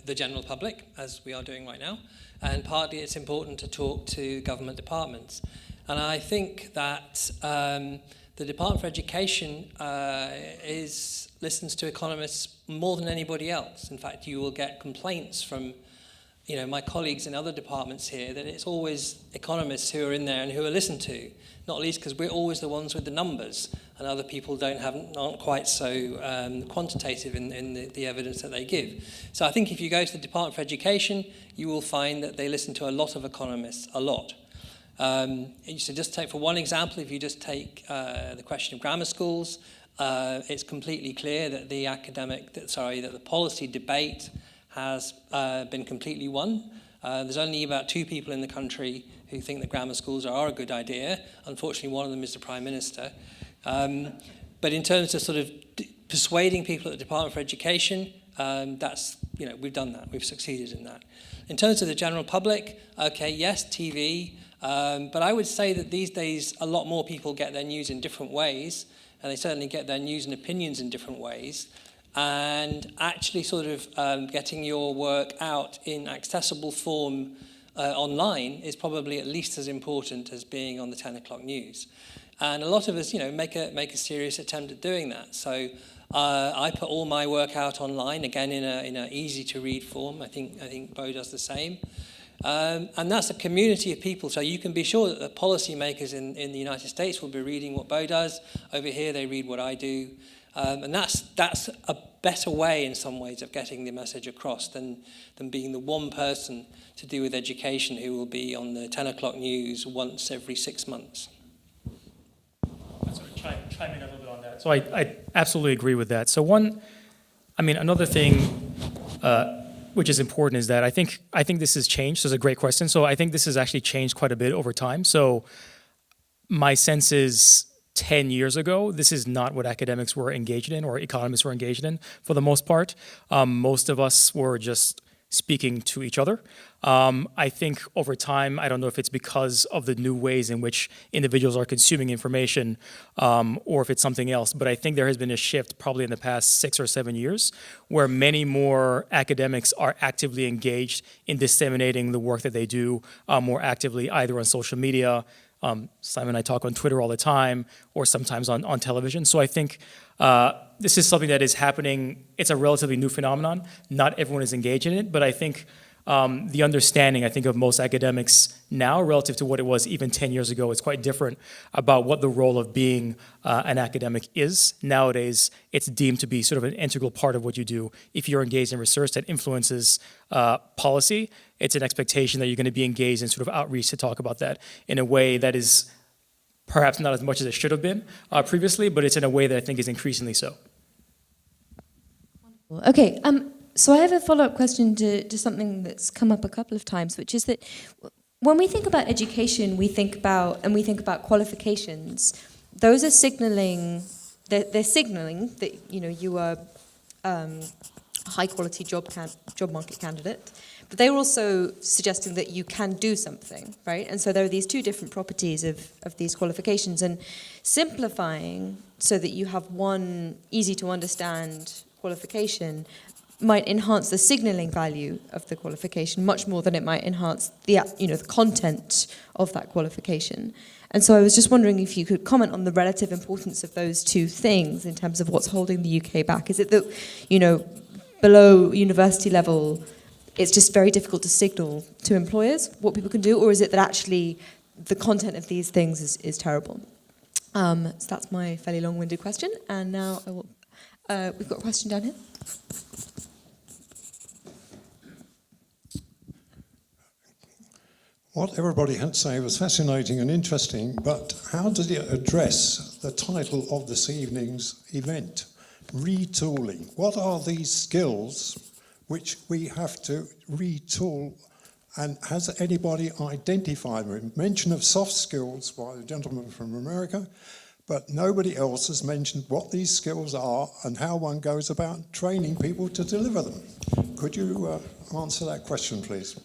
the general public, as we are doing right now, and partly it's important to talk to government departments. And I think that the Department for Education listens to economists more than anybody else. In fact, you will get complaints from my colleagues in other departments here that it's always economists who are in there and who are listened to, not least because we're always the ones with the numbers and other people aren't quite so quantitative in the evidence that they give. So I think if you go to the Department for Education, you will find that they listen to a lot of economists, a lot. So just take, for one example, if you just take the question of grammar schools, it's completely clear that the policy debate has been completely won. There's only about 2 people in the country who think that grammar schools are a good idea. Unfortunately, one of them is the Prime Minister. But in terms of sort of persuading people at the Department for Education, we've done that. We've succeeded in that. In terms of the general public, okay, yes, TV. But I would say that these days a lot more people get their news in different ways, and they certainly get their news and opinions in different ways. And actually sort of getting your work out in accessible form online is probably at least as important as being on the 10 o'clock news. And a lot of us, make a serious attempt at doing that. So I put all my work out online, again in a easy to read form. I think Bo does the same. And that's a community of people. So you can be sure that the policymakers in the United States will be reading what Bo does. Over here, they read what I do. And that's a better way in some ways of getting the message across than being the one person to do with education who will be on the 10 o'clock news once every 6 months. I'll sort of chime in a little bit on that. So I absolutely agree with that. So another thing which is important is that I think this has changed. So it's a great question. So I think this has actually changed quite a bit over time. So my sense is 10 years ago, this is not what academics were engaged in or economists were engaged in for the most part. Most of us were just speaking to each other. I think over time, I don't know if it's because of the new ways in which individuals are consuming information or if it's something else, but I think there has been a shift probably in the past 6 or 7 years where many more academics are actively engaged in disseminating the work that they do more actively, either on social media. Simon and I talk on Twitter all the time, or sometimes on television. So I think this is something that is happening. It's a relatively new phenomenon. Not everyone is engaged in it, but I think the understanding, of most academics now relative to what it was even 10 years ago is quite different about what the role of being an academic is. Nowadays, it's deemed to be sort of an integral part of what you do. If you're engaged in research that influences policy, it's an expectation that you're going to be engaged in sort of outreach to talk about that in a way that is perhaps not as much as it should have been previously, but it's in a way that I think is increasingly so. Okay, so I have a follow-up question to something that's come up a couple of times, which is that when we think about education, we think about qualifications. Those are signaling. They're signaling that you are a high-quality job market candidate, but they're also suggesting that you can do something, right? And so there are these 2 different properties of these qualifications, and simplifying so that you have one easy-to-understand qualification might enhance the signalling value of the qualification much more than it might enhance the the content of that qualification. And so I was just wondering if you could comment on the relative importance of those two things in terms of what's holding the UK back. Is it that, below university level, it's just very difficult to signal to employers what people can do, or is it that actually the content of these things is terrible? So that's my fairly long-winded question. And now we've got a question down here. What everybody had to say was fascinating and interesting, but how did it address the title of this evening's event, retooling? What are these skills which we have to retool, and has anybody identified them? Mention of soft skills by the gentleman from America, but nobody else has mentioned what these skills are and how one goes about training people to deliver them. Could you answer that question, please?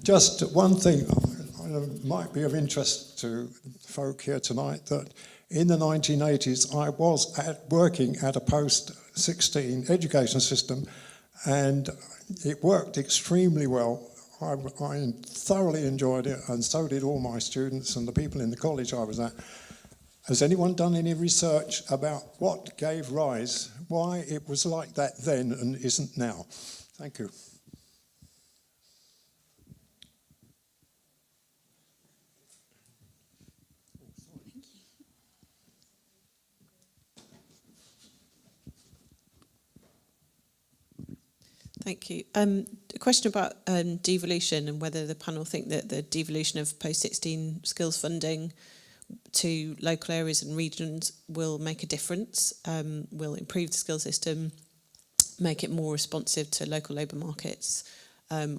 Just one thing might be of interest to folk here tonight, that in the 1980s I was working at a post-16 education system, and it worked extremely well. I thoroughly enjoyed it, and so did all my students and the people in the college I was at. Has anyone done any research about what gave rise, why it was like that then and isn't now? Thank you. Thank you. A question about devolution and whether the panel think that the devolution of post-16 skills funding to local areas and regions will make a difference, will improve the skills system, make it more responsive to local labour markets,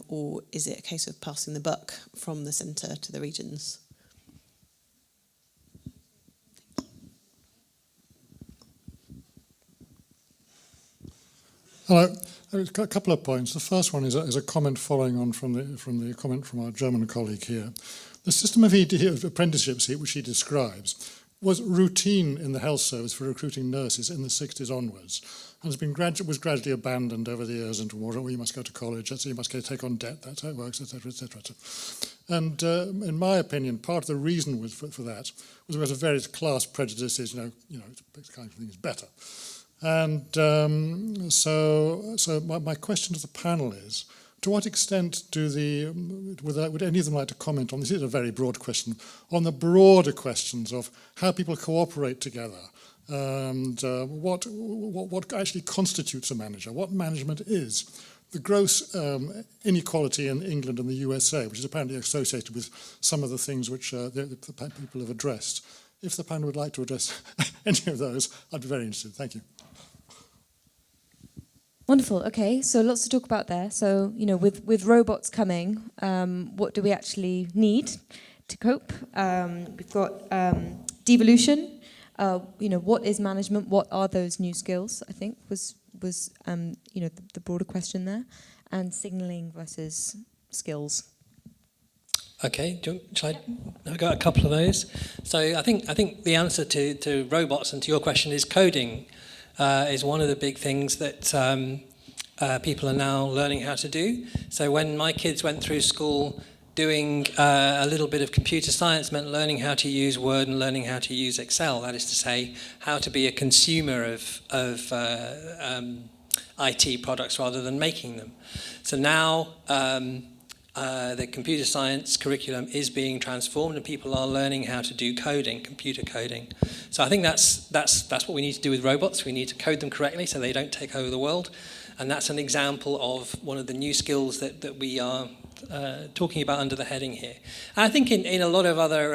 or is it a case of passing the buck from the centre to the regions? Hello. A couple of points. The first one is a comment following on from the comment from our German colleague here. The system of apprenticeships which he describes was routine in the health service for recruiting nurses in the 60s onwards, and was gradually abandoned over the years into more, you must go to college, so you must take on debt, that's how it works, etc., etc. And in my opinion, part of the reason for that was because of various class prejudices, this kind of thing is better. And so my question to the panel is, to what extent would any of them like to comment on, this is a very broad question, on the broader questions of how people cooperate together, and what actually constitutes a manager, what management is. The gross inequality in England and the USA, which is apparently associated with some of the things which the people have addressed. If the panel would like to address any of those, I'd be very interested. Thank you. Wonderful. Okay, so lots to talk about there. So, with robots coming, what do we actually need to cope? We've got devolution. What is management? What are those new skills? I think was the broader question there, and signalling versus skills. Okay, I've got a couple of those. So I think the answer to robots and to your question is coding. Is one of the big things that people are now learning how to do. So when my kids went through school, doing a little bit of computer science meant learning how to use Word and learning how to use Excel. That is to say, how to be a consumer of IT products rather than making them. So now the computer science curriculum is being transformed and people are learning how to do coding, computer coding. So I think that's what we need to do with robots. We need to code them correctly so they don't take over the world. And that's an example of one of the new skills that we are talking about under the heading here. And I think in a lot of other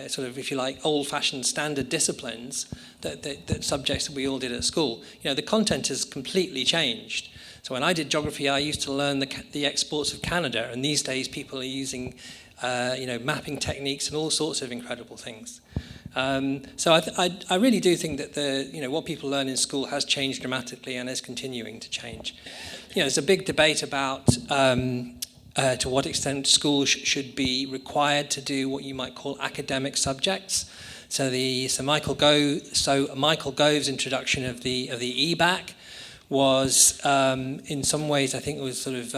sort of, if you like, old-fashioned standard disciplines, that subjects that we all did at school, the content has completely changed. So when I did geography, I used to learn the exports of Canada, and these days people are using, mapping techniques and all sorts of incredible things. So I really do think that what people learn in school has changed dramatically and is continuing to change. There's a big debate about to what extent schools should be required to do what you might call academic subjects. So Michael Gove's introduction of the EBAC was, in some ways, I think it was sort of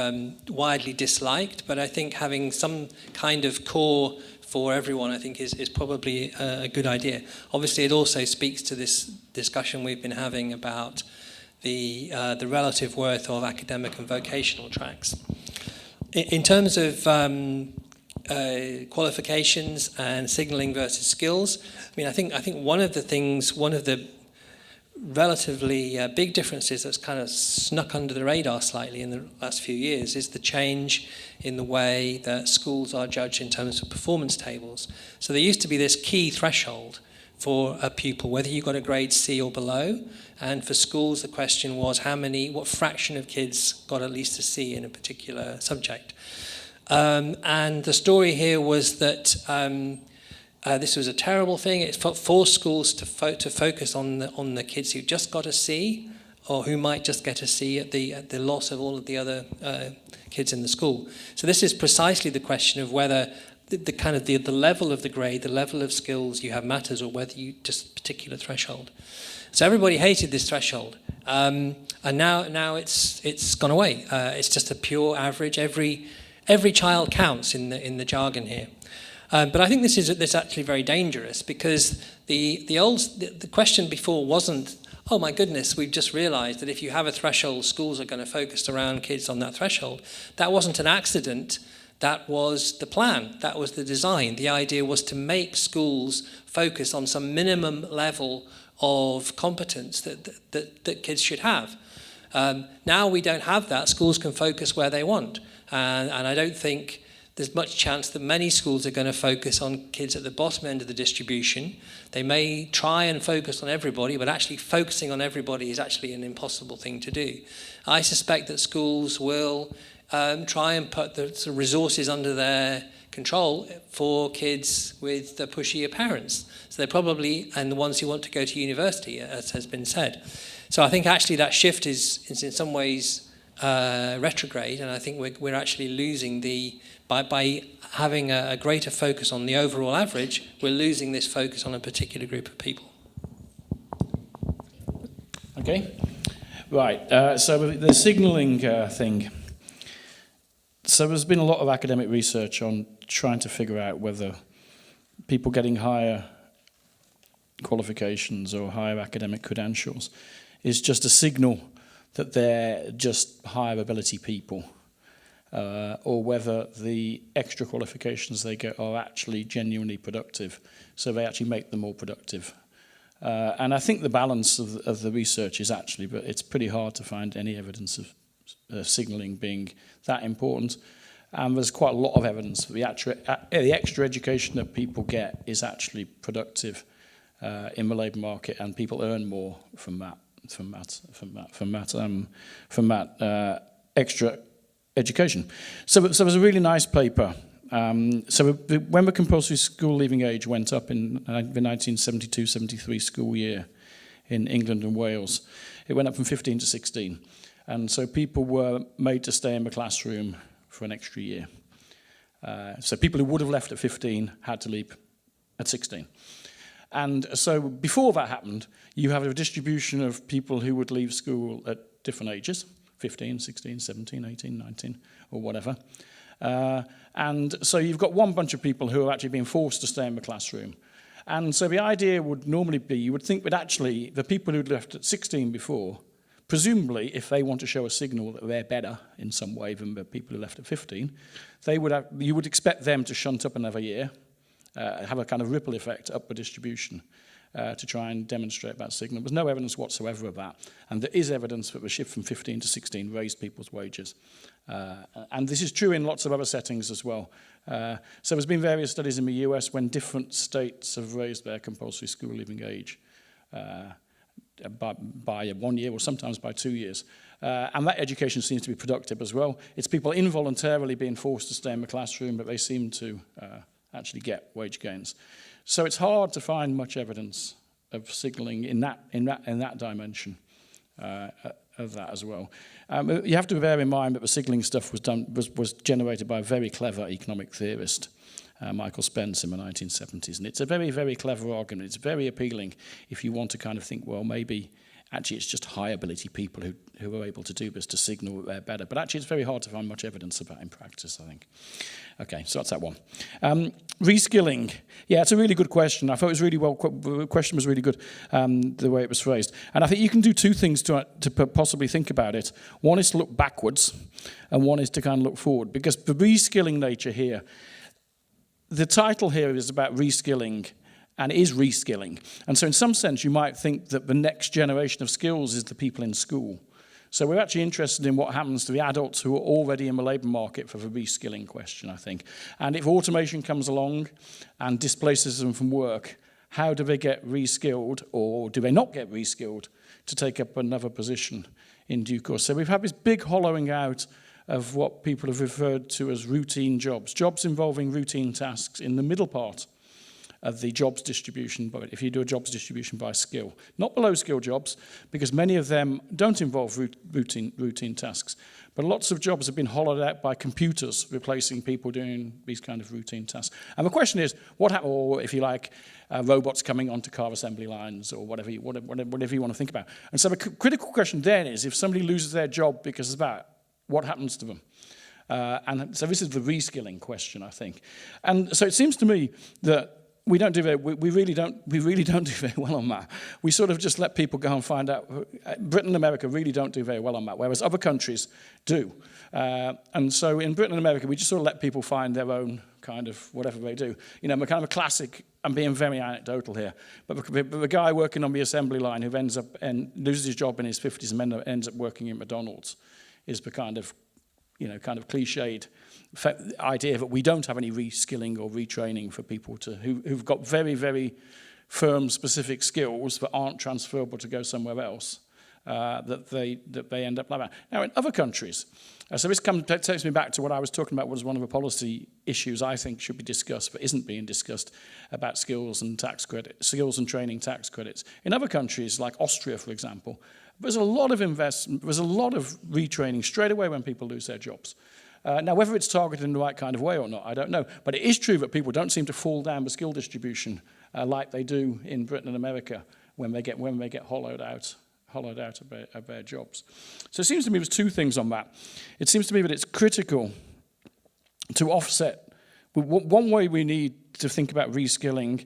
widely disliked. But I think having some kind of core for everyone, I think, is probably a good idea. Obviously, it also speaks to this discussion we've been having about the relative worth of academic and vocational tracks. In terms of qualifications and signalling versus skills, I mean, I think one of the relatively big differences that's kind of snuck under the radar slightly in the last few years is the change in the way that schools are judged in terms of performance tables. So there used to be this key threshold for a pupil, whether you got a grade C or below, and for schools the question was what fraction of kids got at least a C in a particular subject. And the story here was that this was a terrible thing. It forced schools to focus on the kids who just got a C, or who might just get a C at the loss of all of the other kids in the school. So this is precisely the question of whether the level of the grade, the level of skills you have matters, or whether you just a particular threshold. So everybody hated this threshold, and now it's gone away. It's just a pure average. Every child counts in the jargon here. But I think this is actually very dangerous, because the question before wasn't, oh my goodness, we've just realised that if you have a threshold, schools are going to focus around kids on that threshold. That wasn't an accident. That was the plan. That was the design. The idea was to make schools focus on some minimum level of competence that kids should have. Now we don't have that. Schools can focus where they want. And I don't think there's much chance that many schools are going to focus on kids at the bottom end of the distribution. They may try and focus on everybody, but actually focusing on everybody is actually an impossible thing to do. I suspect that schools will try and put the sort of resources under their control for kids with the pushier parents. So they're probably, and the ones who want to go to university, as has been said. So I think actually that shift is in some ways retrograde, and I think we're actually losing by having a greater focus on the overall average, we're losing this focus on a particular group of people. Okay, right. So the signalling thing. So there's been a lot of academic research on trying to figure out whether people getting higher qualifications or higher academic credentials is just a signal that they're just higher ability people, or whether the extra qualifications they get are actually genuinely productive, so they actually make them more productive. And I think the balance of the research is actually, but it's pretty hard to find any evidence of signalling being that important. And there's quite a lot of evidence that the extra education that people get is actually productive in the labour market, and people earn more from that extra education. So there's a really nice paper. So when the compulsory school leaving age went up in the 1972-73 school year in England and Wales, it went up from 15 to 16. And so people were made to stay in the classroom for an extra year. So people who would have left at 15 had to leave at 16. And so before that happened, you have a distribution of people who would leave school at different ages, 15, 16, 17, 18, 19, or whatever. And so you've got one bunch of people who are actually being forced to stay in the classroom. And so the idea would normally be, you would think that actually the people who'd left at 16 before, presumably if they want to show a signal that they're better in some way than the people who left at 15, you would expect them to shunt up another year, have a kind of ripple effect up the distribution to try and demonstrate that signal. There's no evidence whatsoever of that. And there is evidence that the shift from 15 to 16 raised people's wages. And this is true in lots of other settings as well. So there's been various studies in the US when different states have raised their compulsory school leaving age by 1 year or sometimes by 2 years. And that education seems to be productive as well. It's people involuntarily being forced to stay in the classroom, but they seem to actually get wage gains. So it's hard to find much evidence of signalling in that dimension. of that as well. You have to bear in mind that the signaling stuff was generated by a very clever economic theorist, Michael Spence, in the 1970s. And it's a very, very clever argument. It's very appealing if you want to kind of think, well, maybe actually it's just high ability people who are able to do this to signal that they're better. But actually it's very hard to find much evidence of that in practice, I think. Okay, so that's that one. Reskilling. Yeah, it's a really good question. I thought it was really well, the question was really good, the way it was phrased. And I think you can do two things to possibly think about it. One is to look backwards, and one is to kind of look forward. Because the reskilling nature here, the title here is about reskilling, and it is reskilling. And so in some sense, you might think that the next generation of skills is the people in school. So we're actually interested in what happens to the adults who are already in the labour market for the reskilling question, I think. And if automation comes along and displaces them from work, how do they get reskilled, or do they not get reskilled to take up another position in due course? So we've had this big hollowing out of what people have referred to as routine jobs, jobs involving routine tasks in the middle part of the jobs distribution, but if you do a jobs distribution by skill. Not below skill jobs, because many of them don't involve routine tasks, but lots of jobs have been hollowed out by computers replacing people doing these kind of routine tasks. And the question is, what happens, or if you like, robots coming onto car assembly lines, or whatever you want to think about. And so the critical question then is, if somebody loses their job because of that, what happens to them? And so this is the reskilling question, I think. And so it seems to me that we really don't do very well on that. We sort of just let people go and find out. Britain and America really don't do very well on that, whereas other countries do. And so in Britain and America, we just sort of let people find their own kind of whatever they do. You know, kind of a classic, I'm being very anecdotal here, but the guy working on the assembly line who ends up and loses his job in his 50s and ends up working at McDonald's is the kind of cliched idea that we don't have any reskilling or retraining for people who've got very, very firm specific skills that aren't transferable to go somewhere else, that they end up like that. Now, in other countries, so this takes me back to what I was talking about was one of the policy issues I think should be discussed but isn't being discussed about skills and training tax credits. In other countries, like Austria, for example, there's a lot of investment, there's a lot of retraining straight away when people lose their jobs. Now, whether it's targeted in the right kind of way or not, I don't know. But it is true that people don't seem to fall down the skill distribution like they do in Britain and America when they get hollowed out of their jobs. So it seems to me there's two things on that. It seems to me that it's critical to offset. One way we need to think about reskilling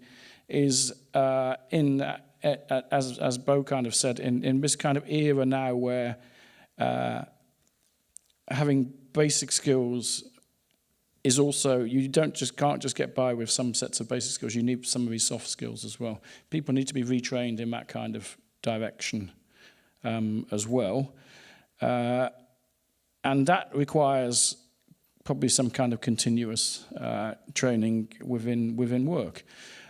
is as Bo kind of said, in this kind of era now where having basic skills is also, you can't just get by with some sets of basic skills. You need some of these soft skills as well. People need to be retrained in that kind of direction as well. And that requires probably some kind of continuous training within work.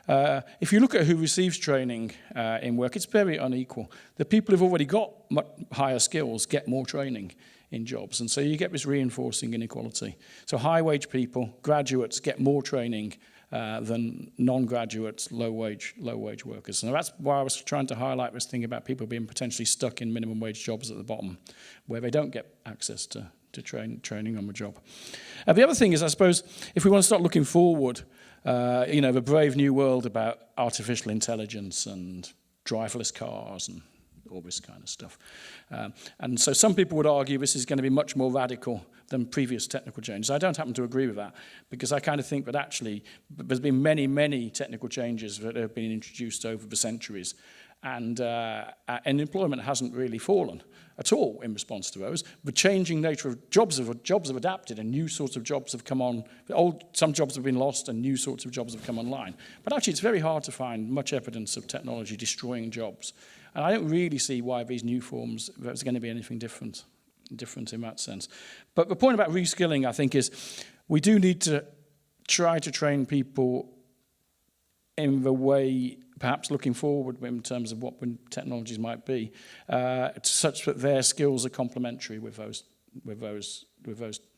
If you look at who receives training in work, it's very unequal. The people who've already got much higher skills get more training in jobs, and so you get this reinforcing inequality. So high-wage people, graduates, get more training than non-graduates, low-wage workers. And that's why I was trying to highlight this thing about people being potentially stuck in minimum wage jobs at the bottom, where they don't get access to training on the job. The other thing is, I suppose, if we want to start looking forward, the brave new world about artificial intelligence and driverless cars and all this kind of stuff. And so some people would argue this is going to be much more radical than previous technical changes. I don't happen to agree with that, because I kind of think that actually there's been many, many technical changes that have been introduced over the centuries, and employment hasn't really fallen at all in response to those. The changing nature of jobs have adapted, and new sorts of jobs have come on. Some jobs have been lost, and new sorts of jobs have come online. But actually, it's very hard to find much evidence of technology destroying jobs. And I don't really see why these new forms, there's going to be anything different in that sense. But the point about reskilling, I think, is we do need to try to train people in the way, perhaps looking forward in terms of what technologies might be, such that their skills are complementary with those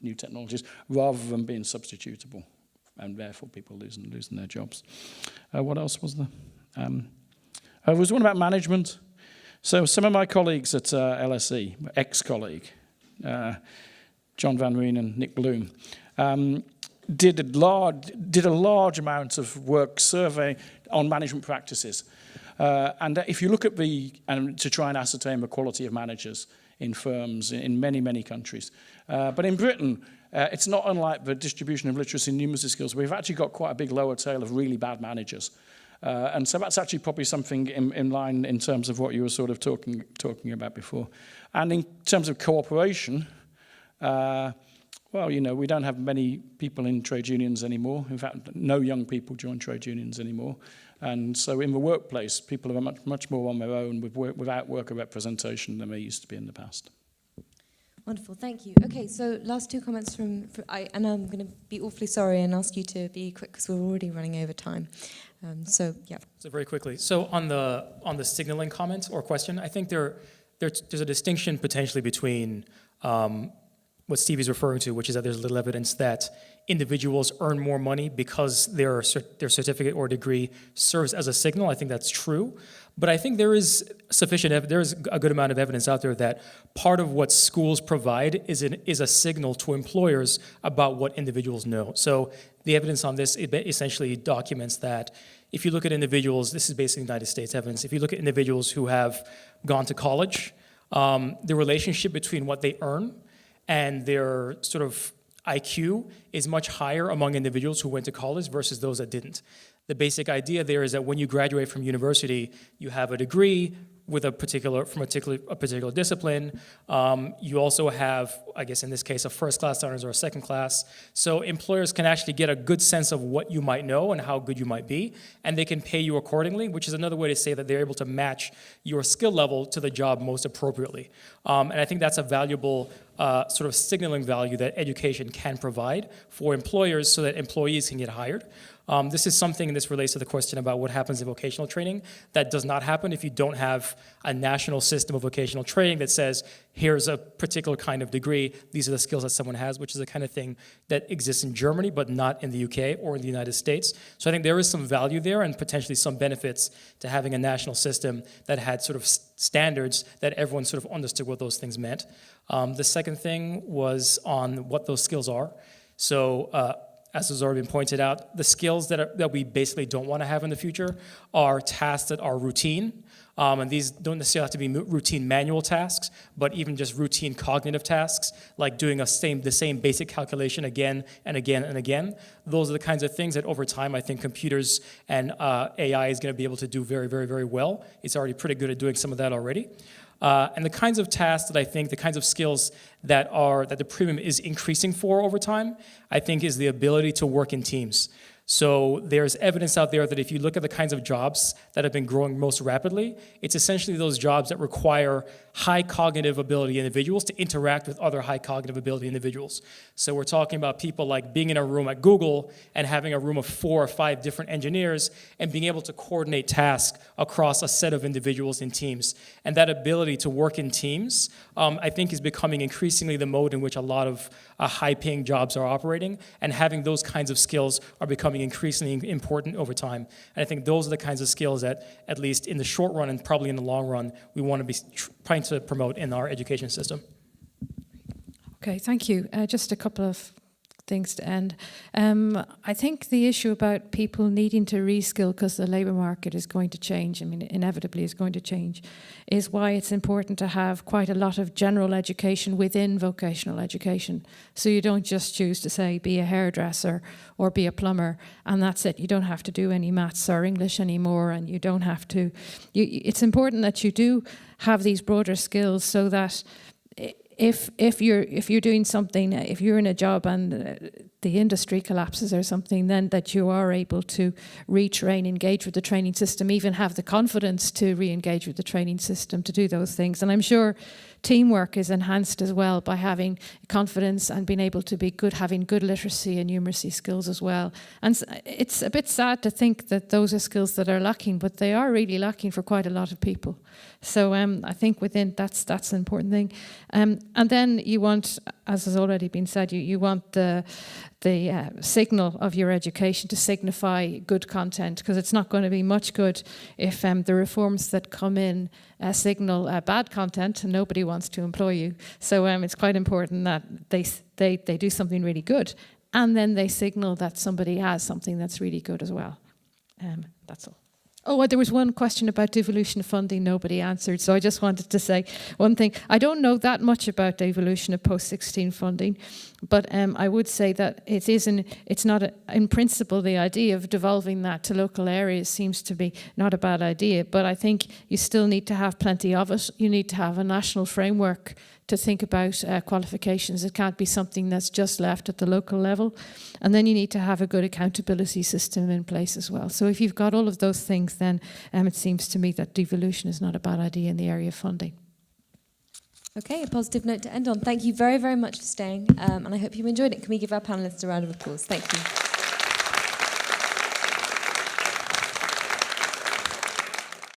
new technologies, rather than being substitutable, and therefore people losing their jobs. What else was there? There was one about management. So some of my colleagues at LSE, ex-colleague, John Van Reen and Nick Bloom, did a large amount of work survey on management practices. And if you look at to try and ascertain the quality of managers in firms in many, many countries. But in Britain, it's not unlike the distribution of literacy and numeracy skills. We've actually got quite a big lower tail of really bad managers. And so that's actually probably something in line in terms of what you were sort of talking about before. And in terms of cooperation, well, you know, we don't have many people in trade unions anymore. In fact, no young people join trade unions anymore. And so in the workplace, people are much more on their own without worker representation than they used to be in the past. Wonderful, thank you. Okay, so last two comments and I'm going to be awfully sorry and ask you to be quick because we're already running over time. So very quickly. So on the signaling comment or question, I think there's a distinction potentially between what Steve is referring to, which is that there's little evidence that individuals earn more money because their certificate or degree serves as a signal. I think that's true. But I think there is a good amount of evidence out there that part of what schools provide is a signal to employers about what individuals know. So the evidence on this essentially documents that if you look at individuals, this is basically United States evidence, if you look at individuals who have gone to college, the relationship between what they earn and their sort of IQ is much higher among individuals who went to college versus those that didn't. The basic idea there is that when you graduate from university, you have a degree with a particular discipline. You also have, I guess in this case, a first class honors or a second class. So employers can actually get a good sense of what you might know and how good you might be, and they can pay you accordingly, which is another way to say that they're able to match your skill level to the job most appropriately. And I think that's a valuable sort of signaling value that education can provide for employers so that employees can get hired. This is something, and this relates to the question about what happens in vocational training, that does not happen if you don't have a national system of vocational training that says, here's a particular kind of degree, these are the skills that someone has, which is the kind of thing that exists in Germany, but not in the UK or in the United States. So I think there is some value there and potentially some benefits to having a national system that had sort of standards that everyone sort of understood what those things meant. The second thing was on what those skills are. So, as has already been pointed out, the skills that we basically don't want to have in the future are tasks that are routine. And these don't necessarily have to be routine manual tasks, but even just routine cognitive tasks, like doing the same basic calculation again and again and again. Those are the kinds of things that over time I think computers and AI is going to be able to do very, very, very well. It's already pretty good at doing some of that already. And the kinds of tasks that I think, the kinds of skills that the premium is increasing for over time, I think is the ability to work in teams. So there's evidence out there that if you look at the kinds of jobs that have been growing most rapidly, it's essentially those jobs that require high cognitive ability individuals to interact with other high cognitive ability individuals. So we're talking about people like being in a room at Google and having a room of 4 or 5 different engineers and being able to coordinate tasks across a set of individuals in teams. And that ability to work in teams, I think, is becoming increasingly the mode in which a lot of high-paying jobs are operating, and having those kinds of skills are becoming increasingly important over time. And I think those are the kinds of skills that, at least in the short run and probably in the long run, we want to be trying to promote in our education system. Okay, thank you. Just a couple of things to end. I think the issue about people needing to reskill because the labour market is going to change, I mean, inevitably is going to change, is why it's important to have quite a lot of general education within vocational education. So you don't just choose to say, be a hairdresser or be a plumber, and that's it. You don't have to do any maths or English anymore, and you don't have to... It's important that you do have these broader skills so that if you're doing something, if you're in a job and the industry collapses or something, then that you are able to retrain, engage with the training system, even have the confidence to re-engage with the training system to do those things. And I'm sure teamwork is enhanced as well by having confidence and being able to be good, having good literacy and numeracy skills as well. And it's a bit sad to think that those are skills that are lacking, but they are really lacking for quite a lot of people. So I think within that's an important thing. And then you want as has already been said, you want the signal of your education to signify good content, because it's not going to be much good if the reforms that come in signal bad content and nobody wants to employ you. So it's quite important that they do something really good, and then they signal that somebody has something that's really good as well. That's all. Oh, there was one question about devolution of funding nobody answered, so I just wanted to say one thing. I don't know that much about devolution of post-16 funding, but I would say that it's not, in principle, the idea of devolving that to local areas seems to be not a bad idea, but I think you still need to have plenty of it. You need to have a national framework to think about qualifications. It can't be something that's just left at the local level. And then you need to have a good accountability system in place as well. So if you've got all of those things, then it seems to me that devolution is not a bad idea in the area of funding. Okay, a positive note to end on. Thank you very, very much for staying, and I hope you enjoyed it. Can we give our panellists a round of applause? Thank you.